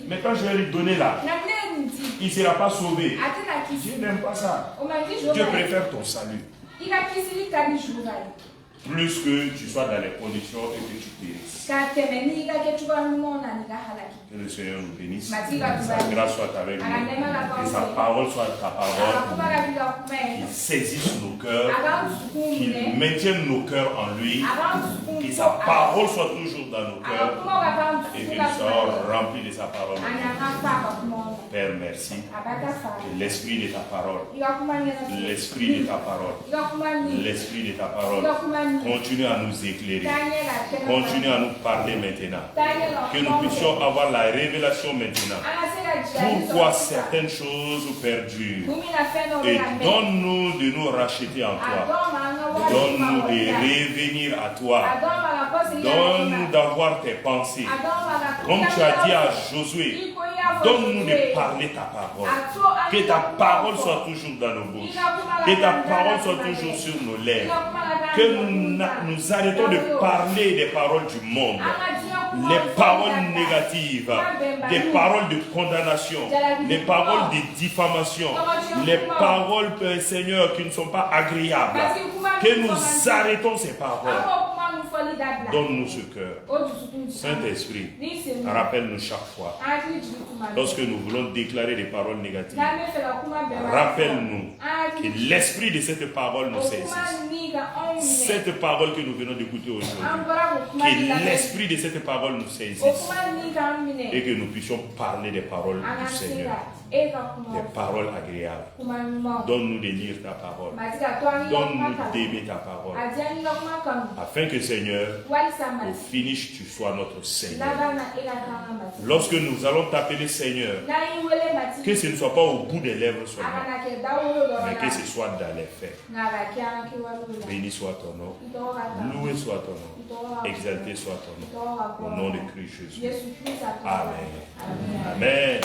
Speaker 1: Mais quand je vais lui donner là, il ne sera pas sauvé. Dieu n'aime pas ça. Dieu préfère ton salut. Plus que tu sois dans les conditions et que tu périsses. Que le Seigneur nous bénisse. Sa grâce soit avec nous. Que sa parole soit ta parole. Qu'il saisisse nos cœurs. Qu'il maintienne nos cœurs en lui. Que sa parole soit toujours dans nos cœurs. Et que nous soyons remplis de sa parole. Père, merci. Que l'esprit de ta parole. L'esprit de ta parole. L'esprit de ta parole. Continue à nous éclairer. Continue à nous parler maintenant. Que nous puissions avoir la révélation maintenant. Pourquoi certaines choses perdurent. Et donne-nous de nous racheter en toi. Donne-nous de revenir à toi. Donne-nous d'avoir tes pensées. Comme tu as dit à Josué, donne-nous de parler ta parole. Que ta parole soit toujours dans nos bouches. Que ta parole soit toujours sur nos lèvres. Que nous arrêtons de parler des paroles du monde. Les paroles négatives, des paroles de condamnation, les paroles de diffamation, les paroles, Seigneur, qui ne sont pas agréables. Que nous arrêtons ces paroles. Donne-nous ce cœur. Saint-Esprit, rappelle-nous chaque fois. Lorsque nous voulons déclarer des paroles négatives, rappelle-nous que l'esprit de cette parole nous saisisse. Cette parole que nous venons d'écouter aujourd'hui, que l'esprit de cette parole nous saisisse et que nous puissions parler des paroles du Seigneur. Des paroles agréables. Donne-nous de lire ta parole. Donne-nous d'aimer ta parole. Afin que, Seigneur, au finish, tu sois notre Seigneur. Lorsque nous allons t'appeler Seigneur, que ce ne soit pas au bout des lèvres seulement, mais que ce soit dans les faits. Béni soit ton nom. Loué soit ton nom. Exalté soit ton nom. Au nom de Christ Jésus. Amen. Amen.